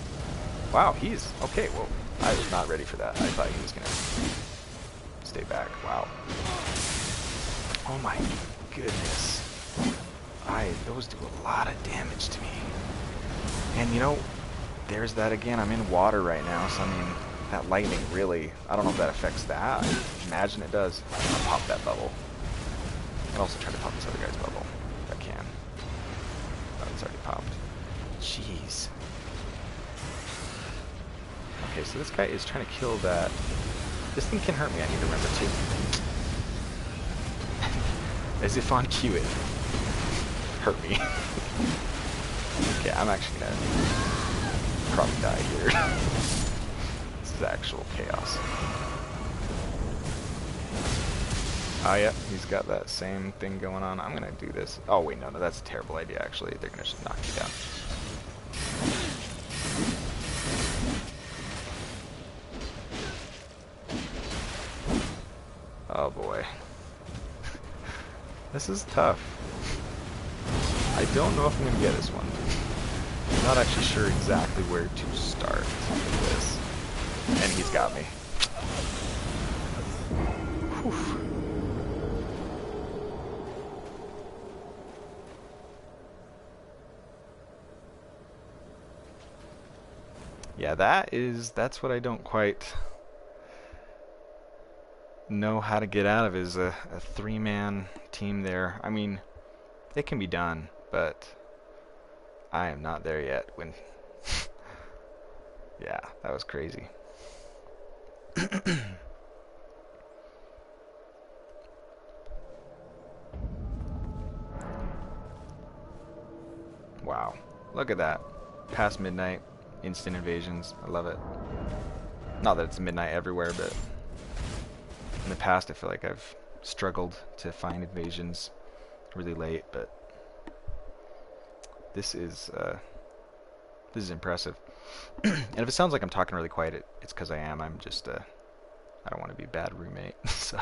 Wow, he's... Okay, well, I was not ready for that. I thought he was going to stay back. Wow. Oh my goodness. Those do a lot of damage to me. And you know, there's that again. I'm in water right now, so I mean, that lightning really... I don't know if that affects that. I imagine it does. I'll pop that bubble. I can also try to pop this other guy's bubble, if I can. Oh, it's already popped. Jeez. Okay, so this guy is trying to kill that. This thing can hurt me, I need to remember too. As if on cue it hurt me. Okay, I'm actually gonna probably die here. This is actual chaos. Oh yeah, he's got that same thing going on. I'm gonna do this. Oh wait, no, that's a terrible idea actually. They're gonna just knock you down. Oh boy. This is tough. I don't know if I'm going to get this one. I'm not actually sure exactly where to start with this. And he's got me. Whew. Yeah, that's what I don't quite know how to get out of, is a three-man team there. I mean, it can be done, but I am not there yet. When yeah, that was crazy. Wow, look at that. Past midnight, instant invasions. I love it. Not that it's midnight everywhere, but in the past I feel like I've struggled to find invasions really late, but this is impressive. And if it sounds like I'm talking really quiet, it's because I am. I'm just I don't want to be a bad roommate. So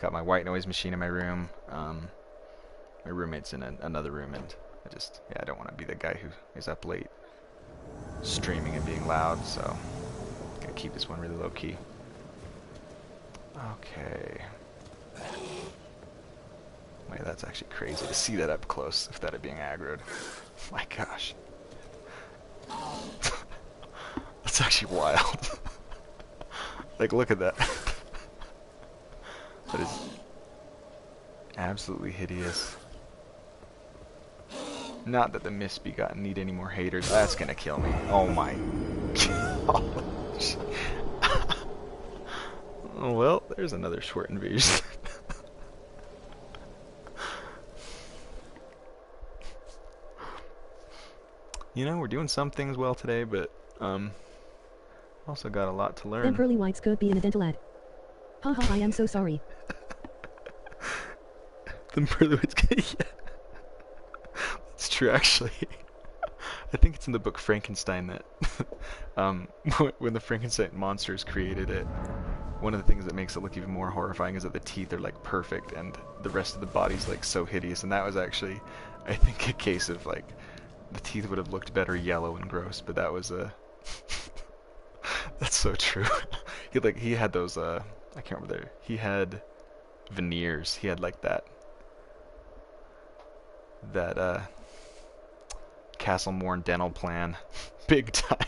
got my white noise machine in my room. My roommate's in another room, and I don't want to be the guy who is up late streaming and being loud, so I'm gonna keep this one really low key. Okay. Wait, that's actually crazy to see that up close, if that had being aggroed. My gosh. That's actually wild. Like, look at that. That is absolutely hideous. Not that the misbegotten need any more haters. That's gonna kill me. Oh my gosh. Oh, well, there's another short invasion. You know, we're doing some things well today, but also got a lot to Them learn. pearly whites could be in a dental ad. Haha, I am so sorry. The Berlowitz. Yeah, it's true actually. I think it's in the book Frankenstein that um, when the Frankenstein monster is created, one of the things that makes it look even more horrifying is that the teeth are like perfect and the rest of the body's like so hideous. And that was actually, I think, a case of like the teeth would have looked better yellow and gross, but that was a that's so true. He had those I can't remember he had veneers. He had like that Castlemorn dental plan, big time.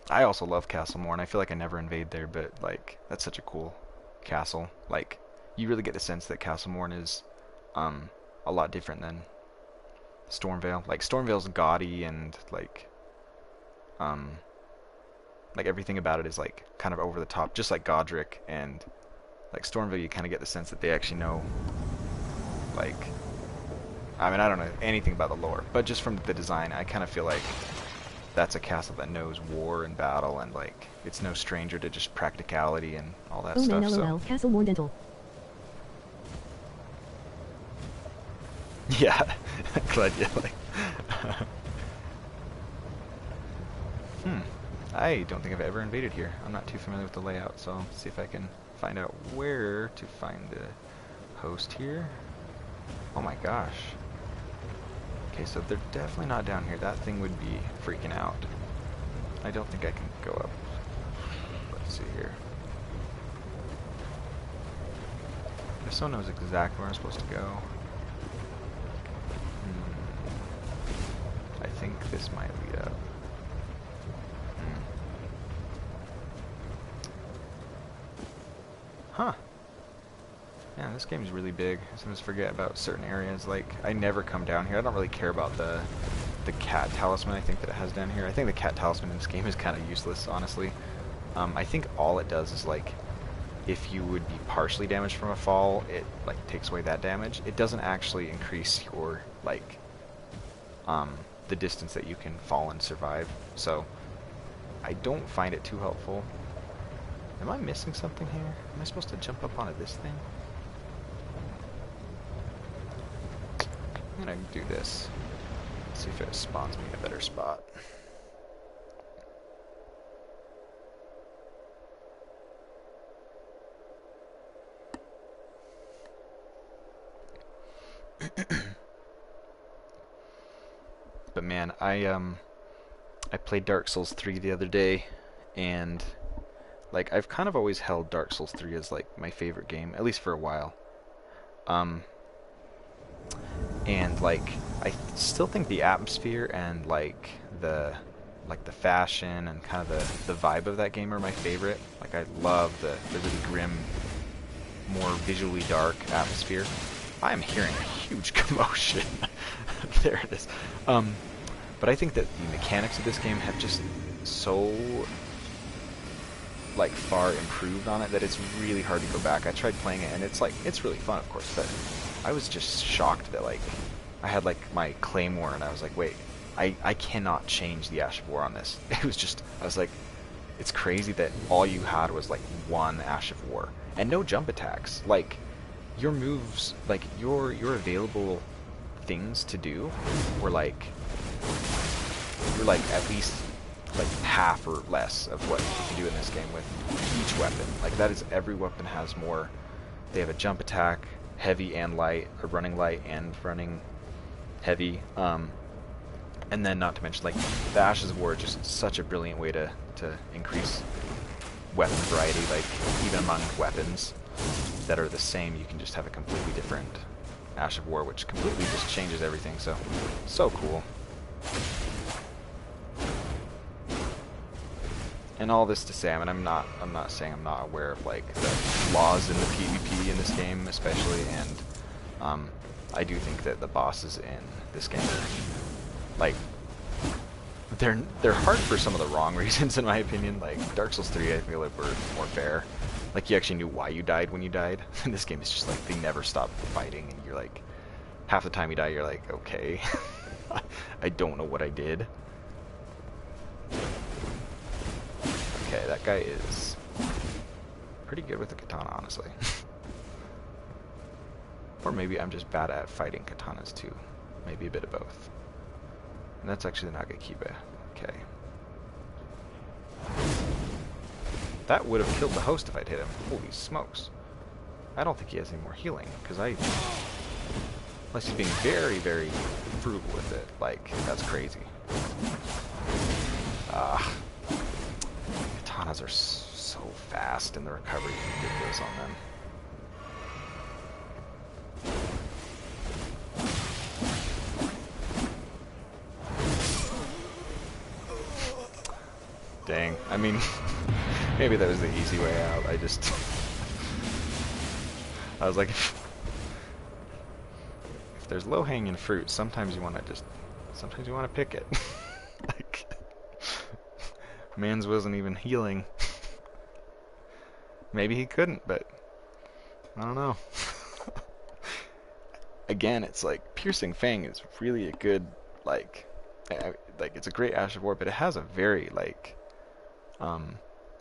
I also love Castlemorn. I feel like I never invade there, but like that's such a cool castle. Like you really get the sense that Castlemorn is um a lot different than Stormvale. Like Stormvale's gaudy and um like everything about it is like kind of over the top, just like Godric. And like Stormvale, you kind of get the sense that they actually know, like, I mean, I don't know anything about the lore, but just from the design, I kind of feel like that's a castle that knows war and battle, and like it's no stranger to just practicality and all that Oh man, stuff. lol, Castlemorn dental. Yeah, glad you like. I don't think I've ever invaded here. I'm not too familiar with the layout, so I'll see if I can find out where to find the host here. Oh my gosh. Okay, so they're definitely not down here. That thing would be freaking out. I don't think I can go up. Let's see here. If someone knows exactly where I'm supposed to go. I think this might lead up. Huh. Yeah, this game is really big. I sometimes forget about certain areas. Like, I never come down here. I don't really care about the cat talisman I think that it has down here. I think the cat talisman in this game is kind of useless, honestly. I think all it does is, like, if you would be partially damaged from a fall, it, like, takes away that damage. It doesn't actually increase your, like, the distance that you can fall and survive. So, I don't find it too helpful. Am I missing something here? Am I supposed to jump up onto this thing? I'm gonna do this. See if it spawns me in a better spot. But man, I played Dark Souls 3 the other day, and like I've kind of always held Dark Souls 3 as like my favorite game, at least for a while. And like I still think the atmosphere and like the fashion and kind of the vibe of that game are my favorite. Like I love the really grim, more visually dark atmosphere. I am hearing a huge commotion. There it is. But I think that the mechanics of this game have just so like far improved on it that it's really hard to go back. I tried playing it and it's really fun, of course, but I was just shocked that like I had like my claymore and I was like, wait, I cannot change the Ash of War on this. It was just, I was like, it's crazy that all you had was like one Ash of War and no jump attacks. Like your moves, like your available things to do were like, you're like at least like half or less of what you can do in this game with each weapon. Like that is, every weapon has more. They have a jump attack, heavy and light, a running light and running heavy. And then not to mention like the Ashes of War are just such a brilliant way to increase weapon variety. Like even among weapons that are the same, you can just have a completely different Ash of War, which completely just changes everything. So cool. And all this to say, I mean, I'm not saying I'm not aware of like the flaws in the PvP in this game, especially, and I do think that the bosses in this game are like they're hard for some of the wrong reasons, in my opinion. Like Dark Souls 3, I feel like were more fair. Like you actually knew why you died when you died. In this game, it's just like they never stop fighting, and you're like, half the time you die, you're like, okay, I don't know what I did. Okay, that guy is pretty good with the katana, honestly. Or maybe I'm just bad at fighting katanas too. Maybe a bit of both. And that's actually the Nagakiba. Okay. That would have killed the host if I'd hit him. Holy smokes. I don't think he has any more healing, because unless he's being very, very frugal with it. Like, that's crazy. Katanas are so fast, and the recovery is ridiculous on them. Dang. I mean, maybe that was the easy way out. I was like, if there's low-hanging fruit, sometimes you want to pick it. Like, man's wasn't even healing. Maybe he couldn't, but I don't know. Again, it's like Piercing Fang is really a good, like it's a great Ash of War, but it has a very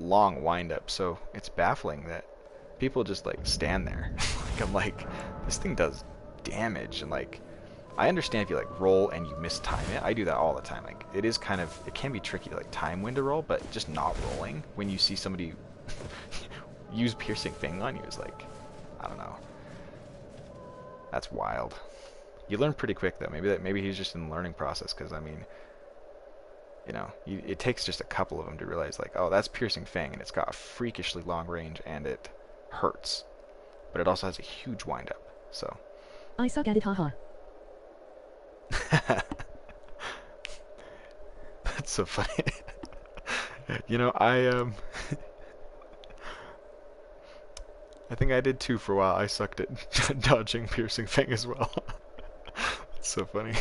long wind-up, so it's baffling that people just like stand there. Like I'm like, this thing does damage, and like I understand if you like roll and you mistime it. I do that all the time. Like it can be tricky to like time when to roll, but just not rolling when you see somebody use Piercing Fang on you is like, I don't know. That's wild. You learn pretty quick though. Maybe he's just in the learning process, because I mean, you know, it takes just a couple of them to realize, like, oh, that's Piercing Fang, and it's got a freakishly long range, and it hurts. But it also has a huge wind-up, so. I suck at it, haha. That's so funny. You know, I think I did too for a while. I sucked at dodging Piercing Fang as well. It's so funny.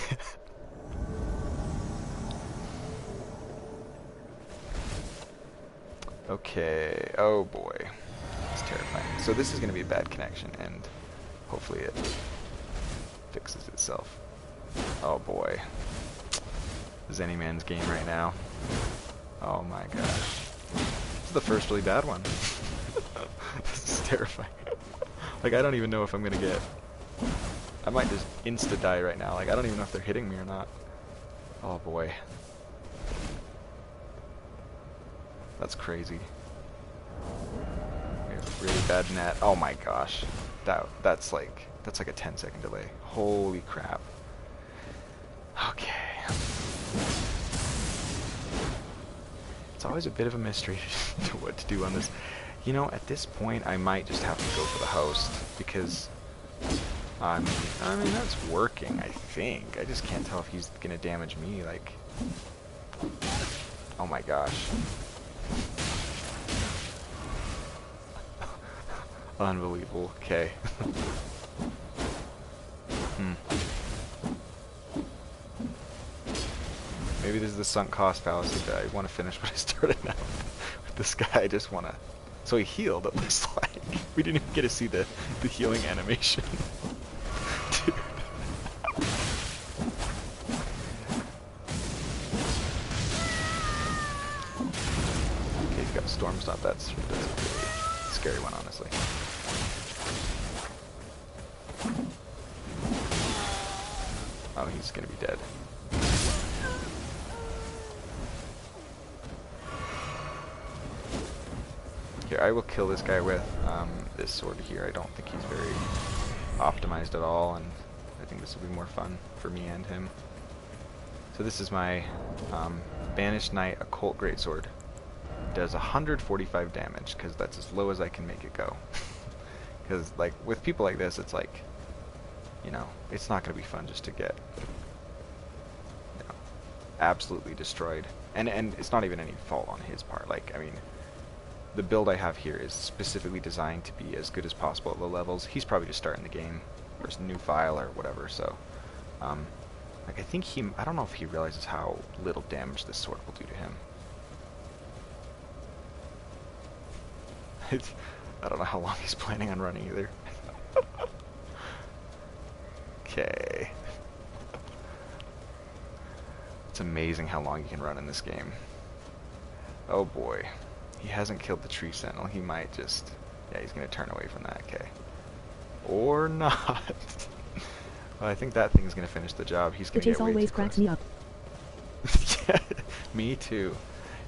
Okay, oh boy, it's terrifying. So this is going to be a bad connection, and hopefully it fixes itself. Oh boy, this is any man's game right now. Oh my gosh, this is the first really bad one. This is terrifying. Like I don't even know if I'm going to get, I might just insta-die right now. Like I don't even know if they're hitting me or not. Oh boy. That's crazy. We have a really bad net. Oh my gosh. That's like a 10-second delay. Holy crap. Okay. It's always a bit of a mystery to what to do on this. You know, at this point I might just have to go for the host, because I mean that's working, I think. I just can't tell if he's gonna damage me, like. Oh my gosh. Unbelievable. Okay. Maybe this is the sunk cost fallacy that I want to finish what I started now. With this guy, I just want to. So he healed, it looks like. We didn't even get to see the healing animation. Dude. Okay, he's got a storm stop. That's a really scary one, honestly. Oh, he's gonna be dead. Here, I will kill this guy with this sword here. I don't think he's very optimized at all, and I think this will be more fun for me and him. So this is my Banished Knight Occult Greatsword. Does 145 damage, because that's as low as I can make it go. Because like with people like this, it's like, you know, it's not going to be fun just to get, you know, absolutely destroyed. And it's not even any fault on his part. Like, I mean, the build I have here is specifically designed to be as good as possible at low levels. He's probably just starting the game, or a new file or whatever, so Like, I think I don't know if he realizes how little damage this sword will do to him. I don't know how long he's planning on running either. Okay. It's amazing how long you can run in this game. Oh boy. He hasn't killed the tree sentinel. He might just... Yeah, he's going to turn away from that. Okay. Or not. Well, I think that thing's going to finish the job. He's The going to chase get way always too cracks close. me up. Yeah, me too.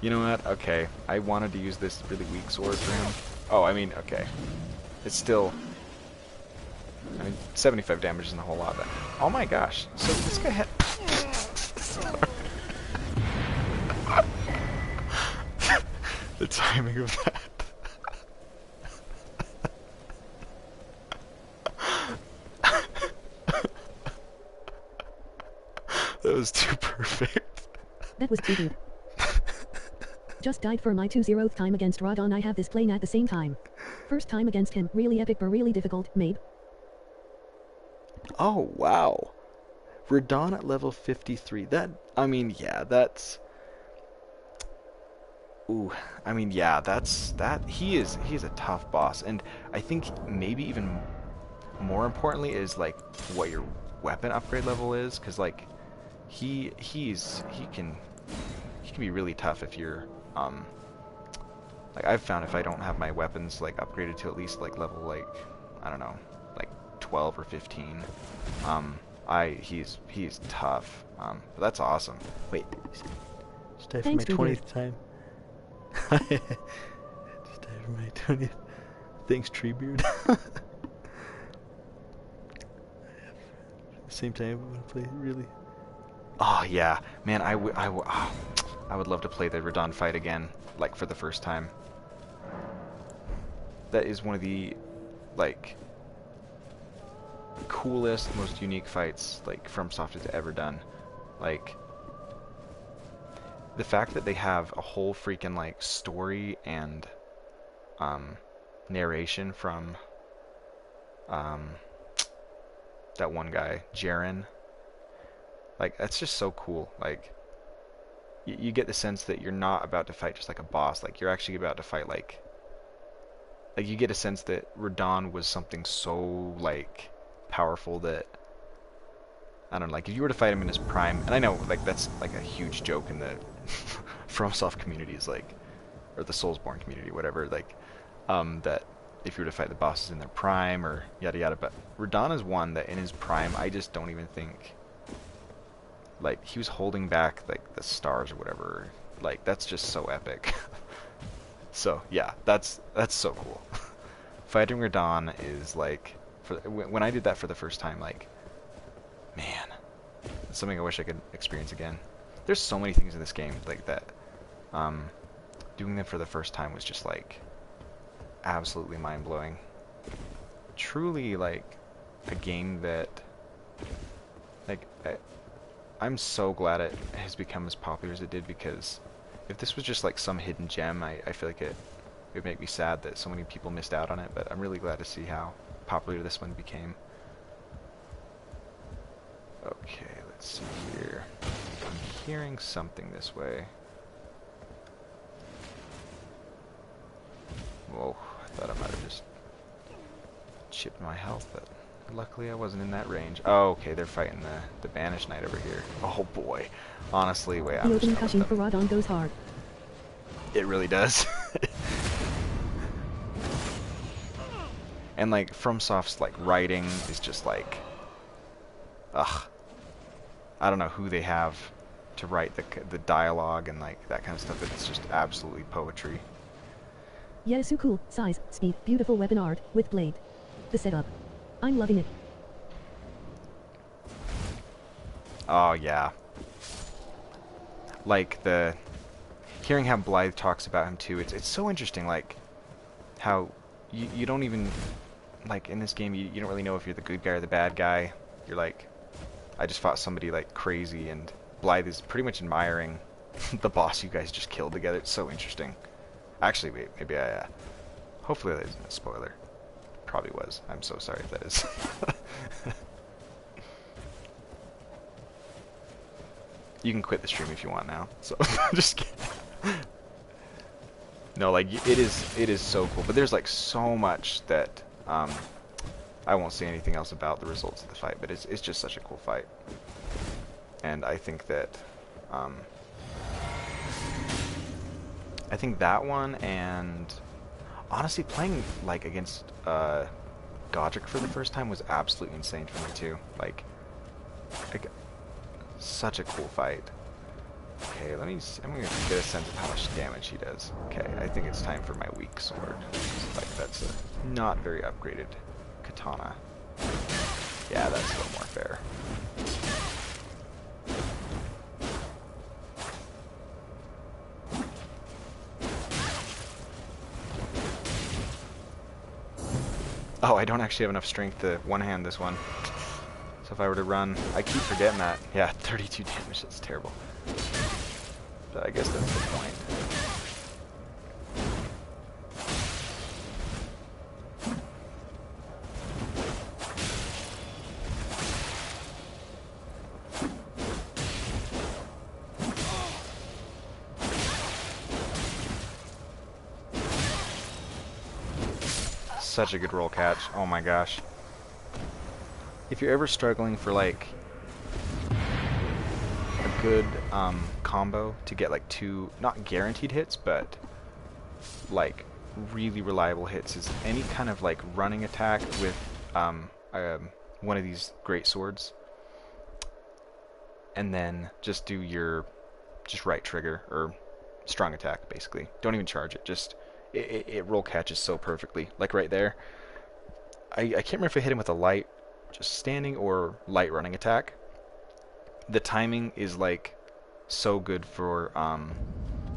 You know what? Okay. I wanted to use this really weak sword for him. Oh, I mean, okay. It's still... I mean, 75 damage isn't a whole lot, but... Oh my gosh. So this guy had... The timing of that. That was too perfect. That was too good. Just died for my 2-0th time against Radon. I have this playing at the same time. First time against him, really epic but really difficult, maybe. Oh, wow. Radon at level 53. That, I mean, yeah, that's... Ooh, I mean, yeah, he is a tough boss, and I think maybe even more importantly is, like, what your weapon upgrade level is, because, like, he can be really tough if you're, like, I've found if I don't have my weapons, like, upgraded to at least, like, level, like, I don't know, like, 12 or 15, he's tough, but that's awesome. Wait, just died for my Thanks, Drew. 20th time. Just died for my 20th. Thanks, Treebeard. At the same time, I want to play really. Oh yeah, man, I would love to play the Radon fight again, like for the first time. That is one of the, like, coolest, most unique fights like FromSoft has ever done. Like, the fact that they have a whole freaking, like, story and narration from that one guy, Jaren. Like, that's just so cool. Like, you get the sense that you're not about to fight just like a boss. Like, you're actually about to fight, like you get a sense that Radon was something so, like, powerful that, I don't know, like, if you were to fight him in his prime, and I know, like, that's, like, a huge joke in the FromSoft communities, like, or the Soulsborne community, whatever, like, that if you were to fight the bosses in their prime, or yada yada, but Radon is one that in his prime, I just don't even think, like, he was holding back, like, the stars or whatever, like, that's just so epic. So, yeah, that's so cool. Fighting Radon is, like, when I did that for the first time, like, man, it's something I wish I could experience again. There's so many things in this game like that. Doing them for the first time was just, like, absolutely mind-blowing. Truly, like, a game that, like, I'm so glad it has become as popular as it did, because if this was just, like, some hidden gem, I feel like it would make me sad that so many people missed out on it, but I'm really glad to see how popular this one became. Okay, let's see here. I'm hearing something this way. Whoa, I thought I might have just chipped my health, but luckily I wasn't in that range. Oh, okay, they're fighting the Banished Knight over here. Oh boy. Honestly, wait, I'm The just opening gonna let cushing for them. Radon goes hard. It really does. And, like, FromSoft's, like, writing is just, like, ugh. I don't know who they have to write the dialogue and, like, that kind of stuff, but it's just absolutely poetry. Yeah, so cool. Size, speed, beautiful weapon art, with blade. The setup. I'm loving it. Oh, yeah. Like, hearing how Blythe talks about him, too, it's so interesting, like, how you don't even, like, in this game, you don't really know if you're the good guy or the bad guy. You're like, I just fought somebody, like, crazy, and Blythe is pretty much admiring the boss you guys just killed together. It's so interesting. Actually, wait, maybe hopefully that isn't a spoiler. Probably was. I'm so sorry if that is. You can quit the stream if you want now. So just kidding. No, like it is so cool. But there's like so much that I won't say anything else about the results of the fight. But it's just such a cool fight, and I think that um, that one, and honestly playing like against Godric for the first time was absolutely insane for me too. Like such a cool fight. Okay, I'm gonna get a sense of how much damage he does. Okay, I think it's time for my weak sword. Like that's a not very upgraded katana. Yeah, that's a little more fair. Oh, I don't actually have enough strength to one-hand this one. So if I were to run, I keep forgetting that. Yeah, 32 damage, that's terrible. But I guess that's the point. Such a good roll catch. Oh my gosh. If you're ever struggling for like a good combo to get like two, not guaranteed hits, but like really reliable hits, is any kind of like running attack with one of these great swords, and then just do your right trigger or strong attack basically. Don't even charge it. Just it roll catches so perfectly. Like right there. I can't remember if I hit him with a light, just standing, or light running attack. The timing is like so good for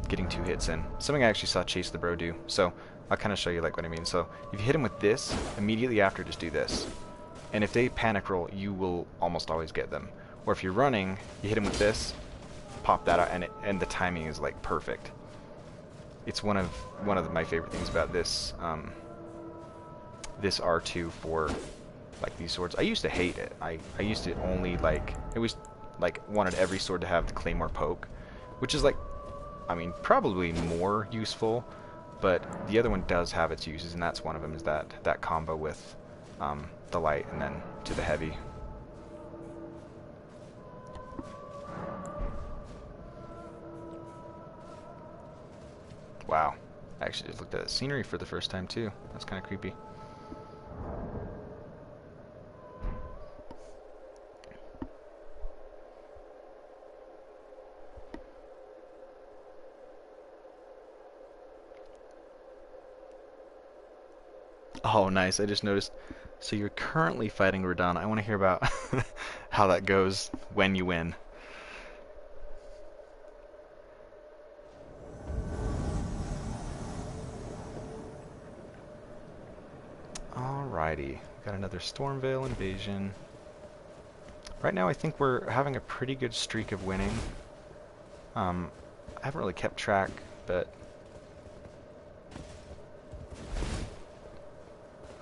getting 2 hits in. Something I actually saw Chase the Bro do. So I'll kind of show you like what I mean. So if you hit him with this, immediately after just do this. And if they panic roll, you will almost always get them. Or if you're running, you hit him with this, pop that out, and the timing is like perfect. It's one of my favorite things about this this R2 for like these swords. I used to hate it. I used to only like, it was like wanted every sword to have the claymore poke, which is like, I mean, probably more useful, but the other one does have its uses, and that's one of them, is that combo with the light and then to the heavy. Wow. I actually just looked at the scenery for the first time too. That's kind of creepy. Oh, nice. I just noticed. So you're currently fighting Radon. I want to hear about how that goes when you win. Alrighty. Got another Stormveil invasion. Right now I think we're having a pretty good streak of winning. I haven't really kept track, but...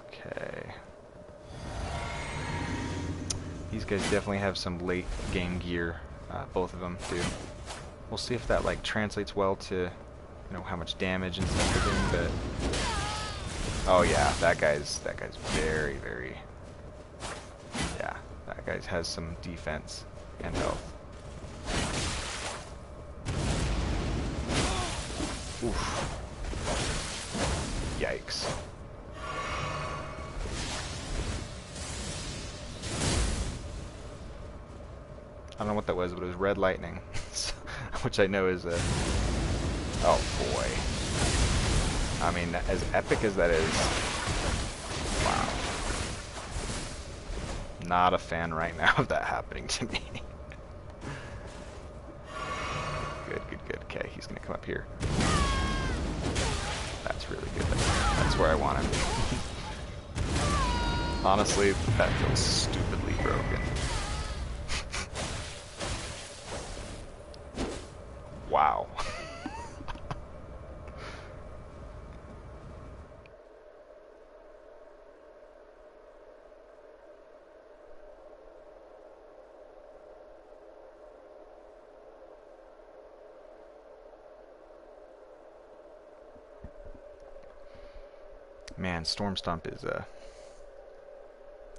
Okay. These guys definitely have some late game gear. Both of them do. We'll see if that like translates well to, you know, how much damage and stuff they're doing, but... Oh yeah, that guy's very, very... Yeah, that guy has some defense and health. Oof. Yikes. I don't know what that was, but it was red lightning, which I know is a... Oh boy. I mean, as epic as that is, wow. Not a fan right now of that happening to me. Good, good, good. Okay, he's gonna come up here. That's really good. That's where I want him. Honestly, that feels stupidly broken. Wow. Man, Storm Stomp is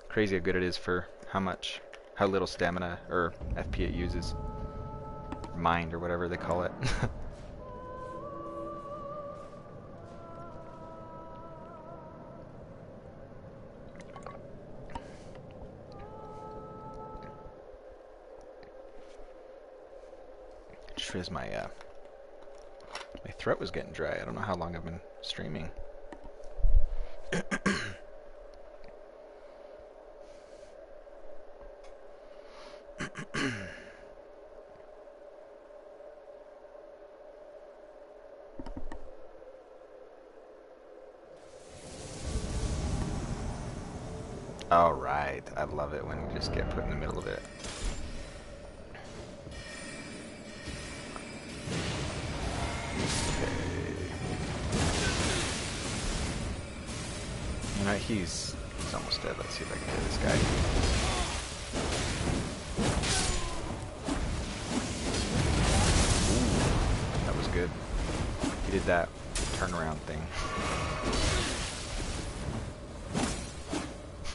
crazy how good it is for how little stamina or FP it uses. Mind or whatever they call it. Just realized my throat was getting dry. I don't know how long I've been streaming. Alright, I love it when we just get put in the middle of it. Okay. Alright, he's almost dead. Let's see if I can hit this guy. Ooh, that was good. He did that turnaround thing.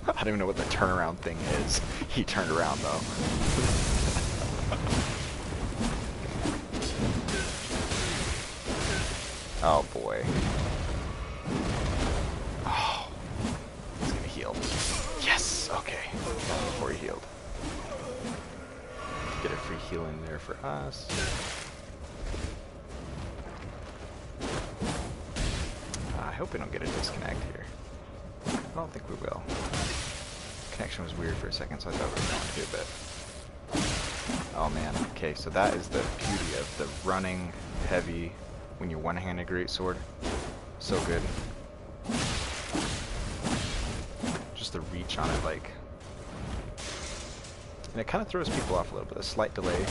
I don't even know what the turnaround thing is. He turned around though. Oh boy. Oh, he's gonna heal. Yes, okay. Before he healed. Get a free heal in there for us. I hope we don't get a disconnect here. I don't think we will. Connection was weird for a second, so I thought we were going to, but... Oh man, okay, so that is the beauty of the running heavy when you're one-handed greatsword. So good. Just the reach on it, like... And it kind of throws people off a little bit. A slight delay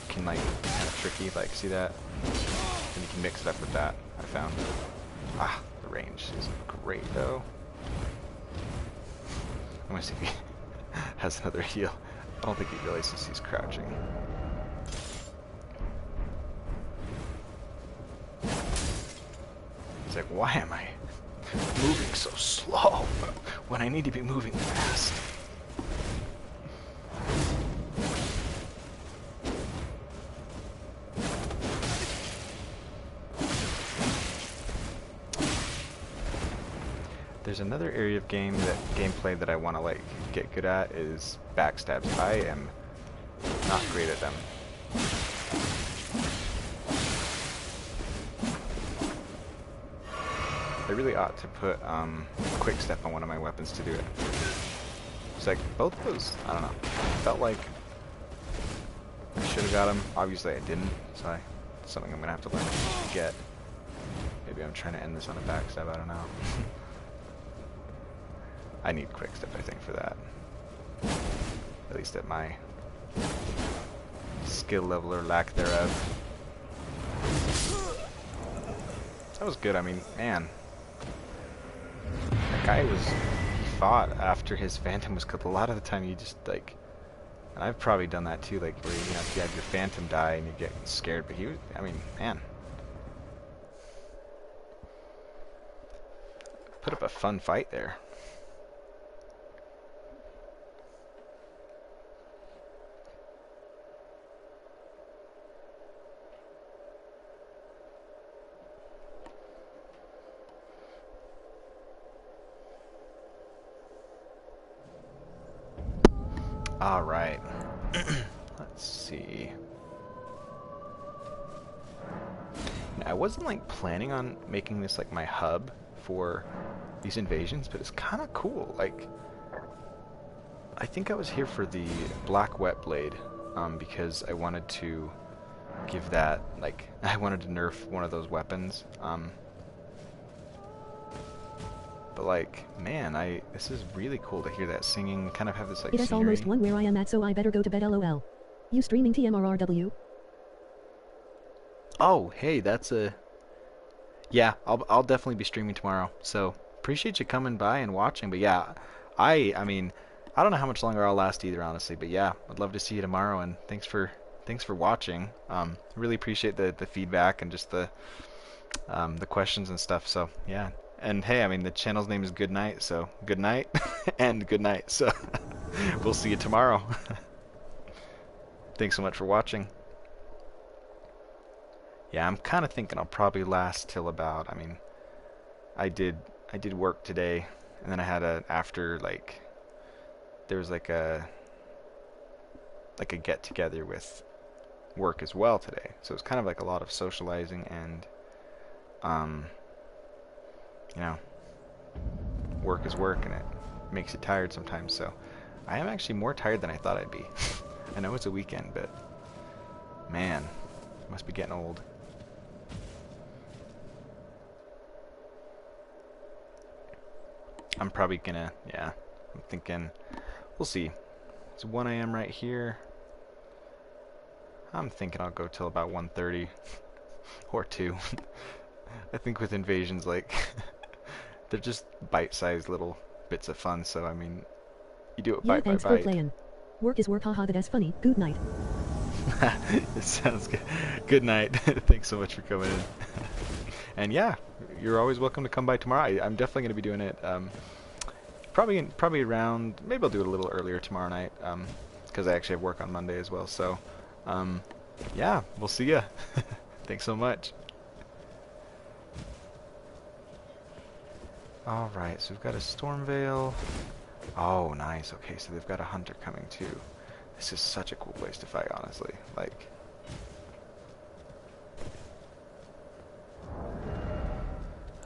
can, like, kind of tricky, like, see that? And you can mix it up with that, I found. Ah, the range is great, though. I'm gonna see if he has another heal. I don't think he realizes he's crouching. He's like, why am I moving so slow when I need to be moving fast? There's another area of gameplay that I want to like get good at is backstabs. I am not great at them. I really ought to put quick step on one of my weapons to do it. It's like both of those, I don't know. Felt like I should have got them. Obviously I didn't, so it's something I'm gonna have to learn to get. Maybe I'm trying to end this on a backstab, I don't know. I need quick step, I think, for that. At least at my skill level or lack thereof. That was good. I mean, man. That guy was... He fought after his phantom was killed. A lot of the time you just, like... And I've probably done that too, like, where, you know, if you have your phantom die and you get scared. But he was... I mean, man. Put up a fun fight there. Alright. Let's see. Now, I wasn't like planning on making this like my hub for these invasions, but it's kind of cool. Like, I think I was here for the Black Wet Blade because I wanted to give that, like, I wanted to nerf one of those weapons. But like, man, this is really cool to hear that singing, kind of have this like It's scenery. almost 1 where I am at, so I better go to bed, lol. You streaming TMRRW? Oh, hey, that's a... Yeah, I'll definitely be streaming tomorrow. So, appreciate you coming by and watching. But yeah, I mean, I don't know how much longer I'll last either, honestly. But yeah, I'd love to see you tomorrow, and thanks for watching. Really appreciate the feedback and just the questions and stuff. So, yeah, And hey, I mean, the channel's name is Good Night, so good night and good night. So we'll see you tomorrow. Thanks so much for watching. Yeah, I'm kind of thinking I'll probably last till about, I mean, I did work today, and then I had a after, like, there was like a get together with work as well today. So it's kind of like a lot of socializing and um you know, work is work and it makes you tired sometimes. So I am actually more tired than I thought I'd be. I know it's a weekend, but man, must be getting old. I'm probably gonna, yeah, I'm thinking, we'll see. It's 1 a.m. right here. I'm thinking I'll go till about 1:30 or 2. I think with invasions, like, they're just bite-sized little bits of fun, so I mean, you do it Yeah, bite by thanks for bite. playing. Work is work, haha, that's funny. Good night. It sounds good. Good night. Thanks so much for coming in. And yeah, you're always welcome to come by tomorrow. I'm definitely going to be doing it. Probably around. Maybe I'll do it a little earlier tomorrow night. Because I actually have work on Monday as well. So, yeah, we'll see ya. Thanks so much. All right, so we've got a Stormveil. Oh, nice. Okay, so they've got a hunter coming too. This is such a cool place to fight, honestly. Like,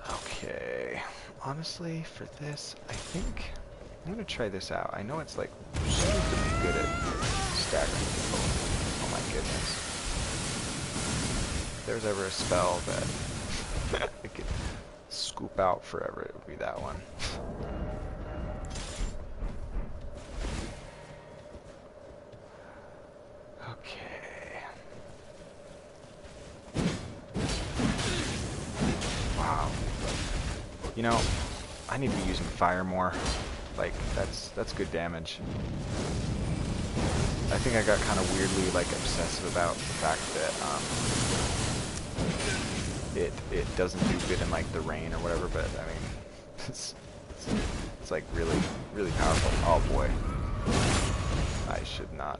okay. Honestly, for this, I think I'm gonna try this out. I know it's like stupidly good at staggering people. Oh my goodness. If there's ever a spell that I could scoop out forever, it would be that one. Okay. Wow. You know, I need to be using fire more. Like, that's good damage. I think I got kind of weirdly, like, obsessive about the fact that it doesn't do good in, like, the rain or whatever, but I mean, it's like really powerful. Oh boy. I should not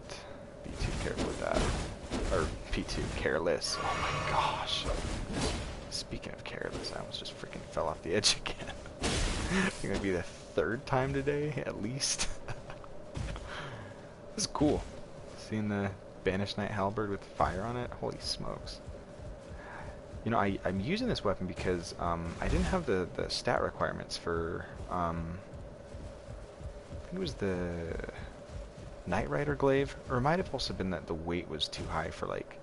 be too careful with that. Or be too careless. Oh my gosh. Speaking of careless, I almost just freaking fell off the edge again. I think it'd be the 3rd time today, at least. This is cool. Seeing the Banished Knight Halberd with fire on it. Holy smokes. You know, I'm using this weapon because I didn't have the stat requirements for, I think it was the Knight Rider glaive, or it might have also been that the weight was too high for, like,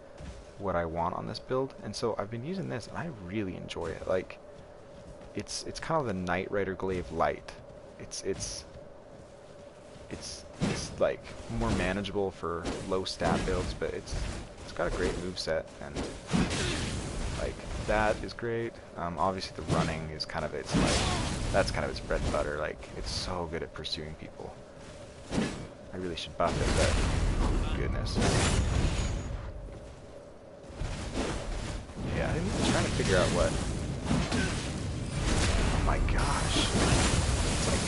what I want on this build, and so I've been using this, and I really enjoy it. Like, it's kind of the Knight Rider glaive light. It's like more manageable for low stat builds, but it's got a great moveset, and like that is great. Obviously the running is kind of its that's kind of its bread and butter. Like, it's so good at pursuing people. I really should buff it, but oh goodness. Yeah, I'm trying to figure out what. Oh my gosh. It's like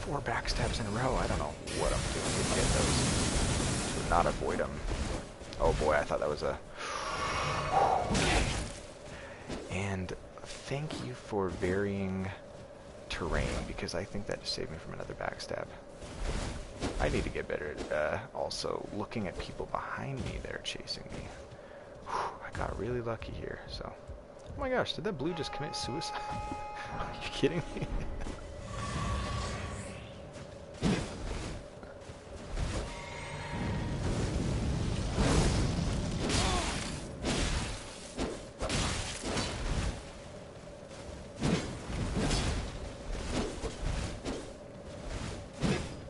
4 backstabs in a row. I don't know what I'm doing to get those. To not avoid them. Oh boy, I thought that was a... Okay. And thank you for varying terrain, because I think that just saved me from another backstab. I need to get better at also looking at people behind me that are chasing me. Whew, I got really lucky here, so... Oh my gosh, did that blue just commit suicide? Are you kidding me?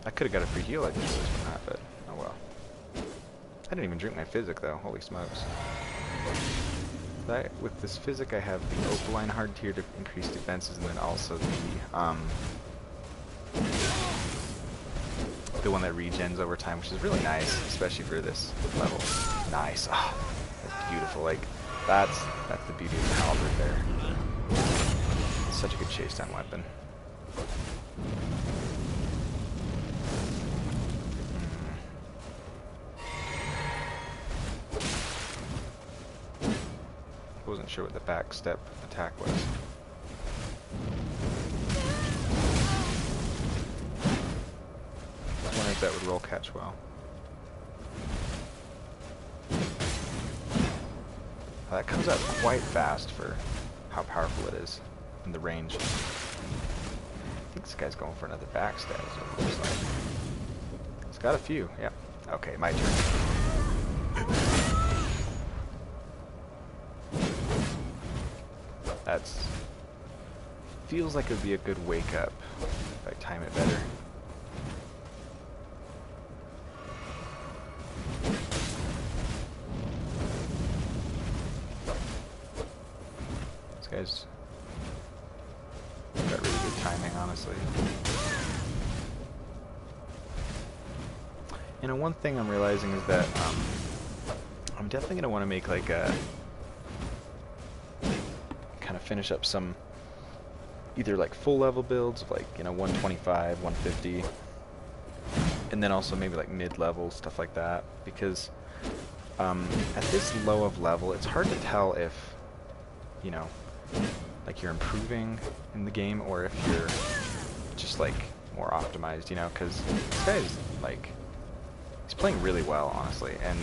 I could have got a free heal, I just realized from that, but oh well. I didn't even drink my physic though, holy smokes. With this physic I have the Opaline hard tier to increase defenses, and then also the one that regens over time, which is really nice, especially for this level. Nice. Ah, that's beautiful. Like, that's the beauty of the halberd there. such a good chase down weapon. Wasn't sure what the back step attack was. I was wondering if that would roll catch well. That comes out quite fast for how powerful it is in the range. I think this guy's going for another backstab, is what it looks like. It's got a few, yeah. Okay, my turn. That's... feels like it would be a good wake up if I time it better. This guy's got really good timing, honestly. And one thing I'm realizing is that I'm definitely going to want to make like a... kind of finish up some either like full level builds of like, you know, 125, 150, and then also maybe like mid-level, stuff like that, because at this low of level it's hard to tell if, you know, like you're improving in the game or if you're just like more optimized, you know, because this guy is like, he's playing really well, honestly, and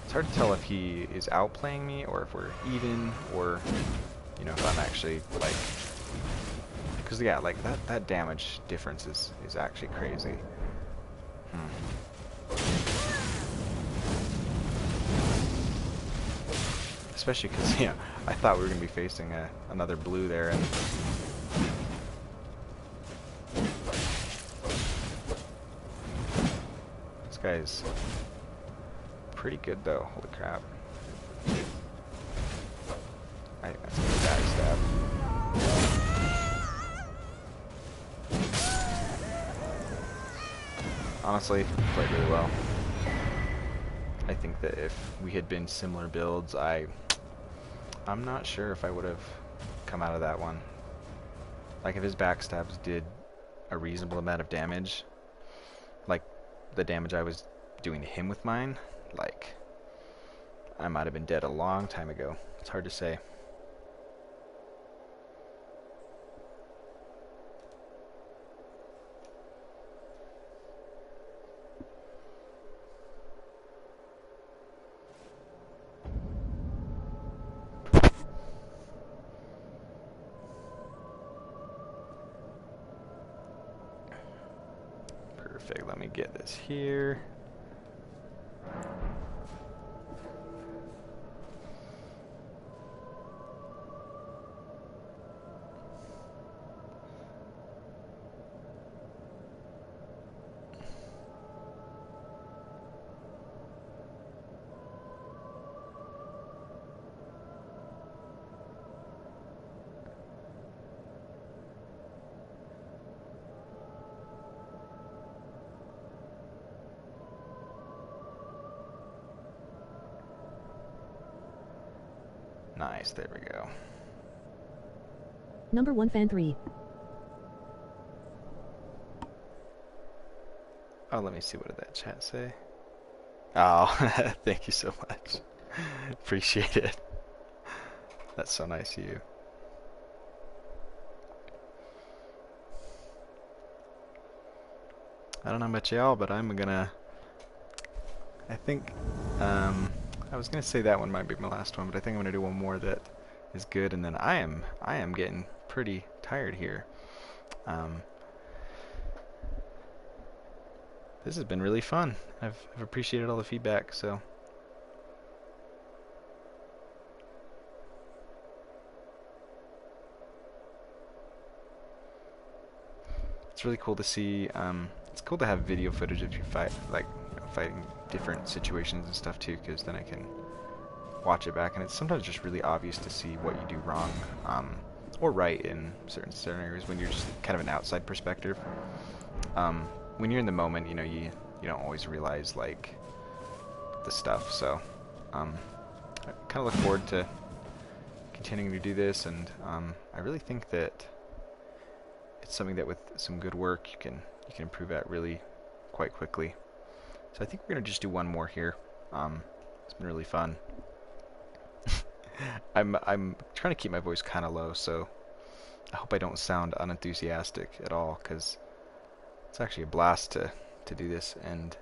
it's hard to tell if he is outplaying me or if we're even, or, you know, if I'm actually like, because yeah, like that damage difference is actually crazy. Especially because, yeah, I thought we were going to be facing another blue there, and this guy's pretty good though, holy crap. I think that's a good backstab. Honestly, played really well. I think that if we had been similar builds, I'm not sure if I would have come out of that one. Like if his backstabs did a reasonable amount of damage, like the damage I was doing to him with mine, like I might have been dead a long time ago. It's hard to say. Perfect, let me get this here. Nice, there we go. Number 1 fan 3. Oh, let me see, what did that chat say? Oh, thank you so much. Appreciate it. That's so nice of you. I don't know about y'all, but I'm gonna... I think... I was gonna say that one might be my last one, but I think I'm gonna do one more that is good, and then I am getting pretty tired here. This has been really fun. I've appreciated all the feedback, so it's really cool to see. It's cool to have video footage of you fight, like, you know, fighting different situations and stuff too, because then I can watch it back, and it's sometimes just really obvious to see what you do wrong or right in certain scenarios when you're just kind of an outside perspective. When you're in the moment, you know, you don't always realize like the stuff. So I kind of look forward to continuing to do this, and I really think that it's something that with some good work you can improve at really quite quickly. So I think we're gonna just do one more here. It's been really fun. I'm trying to keep my voice kind of low, so I hope I don't sound unenthusiastic at all, because it's actually a blast to do this, and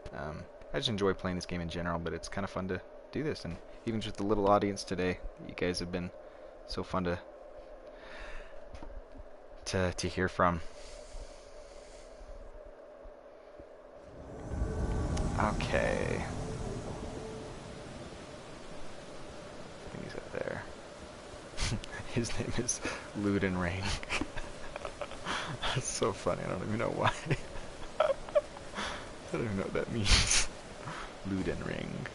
I just enjoy playing this game in general, but it's kind of fun to do this, and even just the little audience today, you guys have been so fun to hear from. Okay. I think he's up there. His name is Elden Ring. That's so funny, I don't even know why. I don't even know what that means. Elden Ring.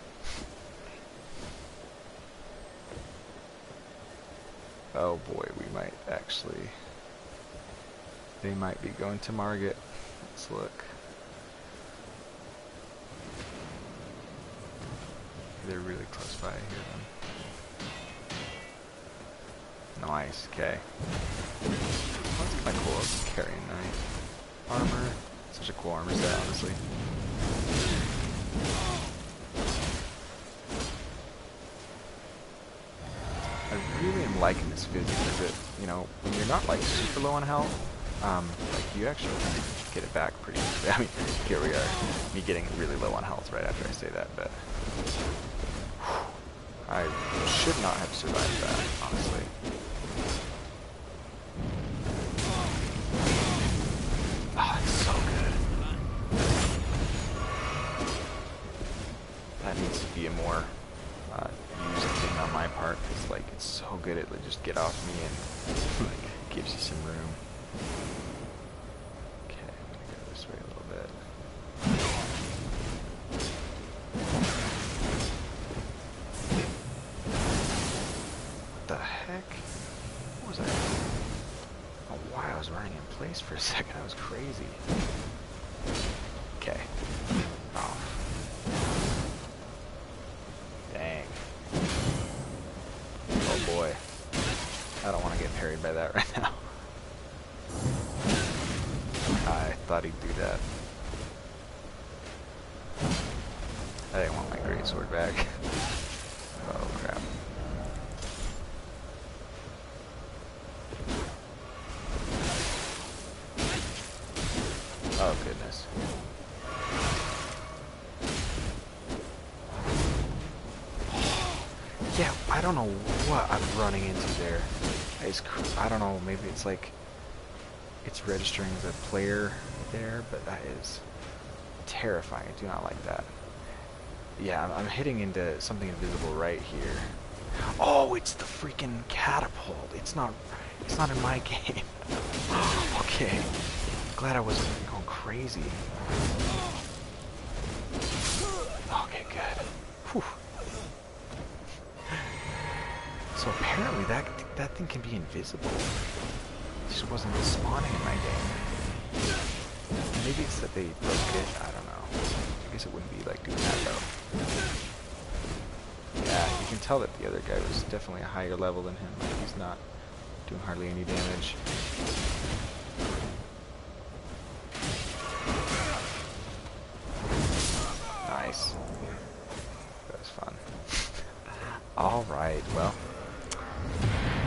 Oh boy, we might actually... They might be going to Margit. Let's look. They're really close by here then. Nice, okay. That's kinda cool, it's carrying knife. Armor. Such a cool armor set, honestly. I really am liking this physics, because it, you know, when you're not like super low on health, like you actually can get it back pretty easily. I mean, here we are, me getting really low on health right after I say that, but I should not have survived that, honestly. Oh, it's so good. That needs to be a more used thing on my part, because like it's so good at like, just get off me and like gives you some room. Okay, I'm gonna go this way a little bit. What the heck? What was that? Oh wow, I was running in place for a second. That was crazy. Okay. Oh. Dang. Oh boy. I don't want to get parried by that right now. I thought he'd do that. I didn't want my greatsword back. Oh crap. Oh goodness. Yeah, I don't know what I'm running into there. I don't know, maybe it's like it's registering as a player there, but that is terrifying. I do not like that. Yeah, I'm hitting into something invisible right here. Oh, it's the freaking catapult. It's not in my game. Okay. Glad I wasn't going crazy. Okay, good. Whew. So apparently that thing can be invisible. It just wasn't spawning in my game. Maybe it's that they broke it. I don't know. I guess it wouldn't be like doing that though. Yeah, you can tell that the other guy was definitely a higher level than him. Like he's not doing hardly any damage. Nice. That was fun. Alright, well.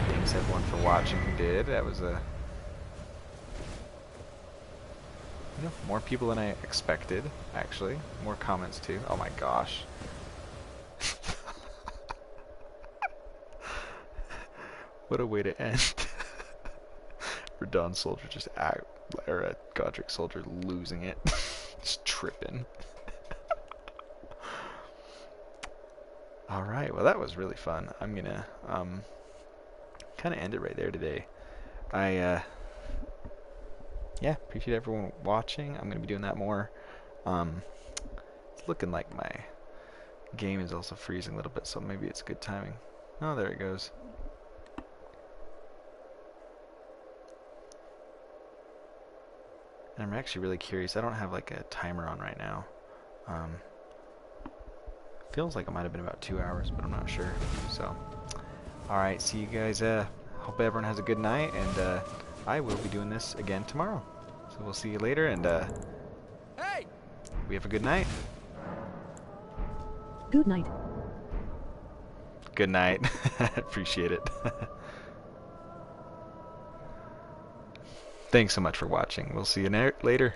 Thanks everyone for watching who did. That was a... You know, more people than I expected, actually. More comments too. Oh my gosh. What a way to end. Radon Soldier just or a Godric Soldier losing it. Just tripping. Alright, well that was really fun. I'm gonna kind of end it right there today. Yeah, appreciate everyone watching. I'm gonna be doing that more. It's looking like my game is also freezing a little bit, so maybe it's good timing. Oh, there it goes. And I'm actually really curious. I don't have like a timer on right now. Feels like it might have been about 2 hours, but I'm not sure. So Alright, see you guys. Hope everyone has a good night, and I will be doing this again tomorrow. So we'll see you later, and Hey! we have a good night. Good night. Good night. Appreciate it. Thanks so much for watching. We'll see you later.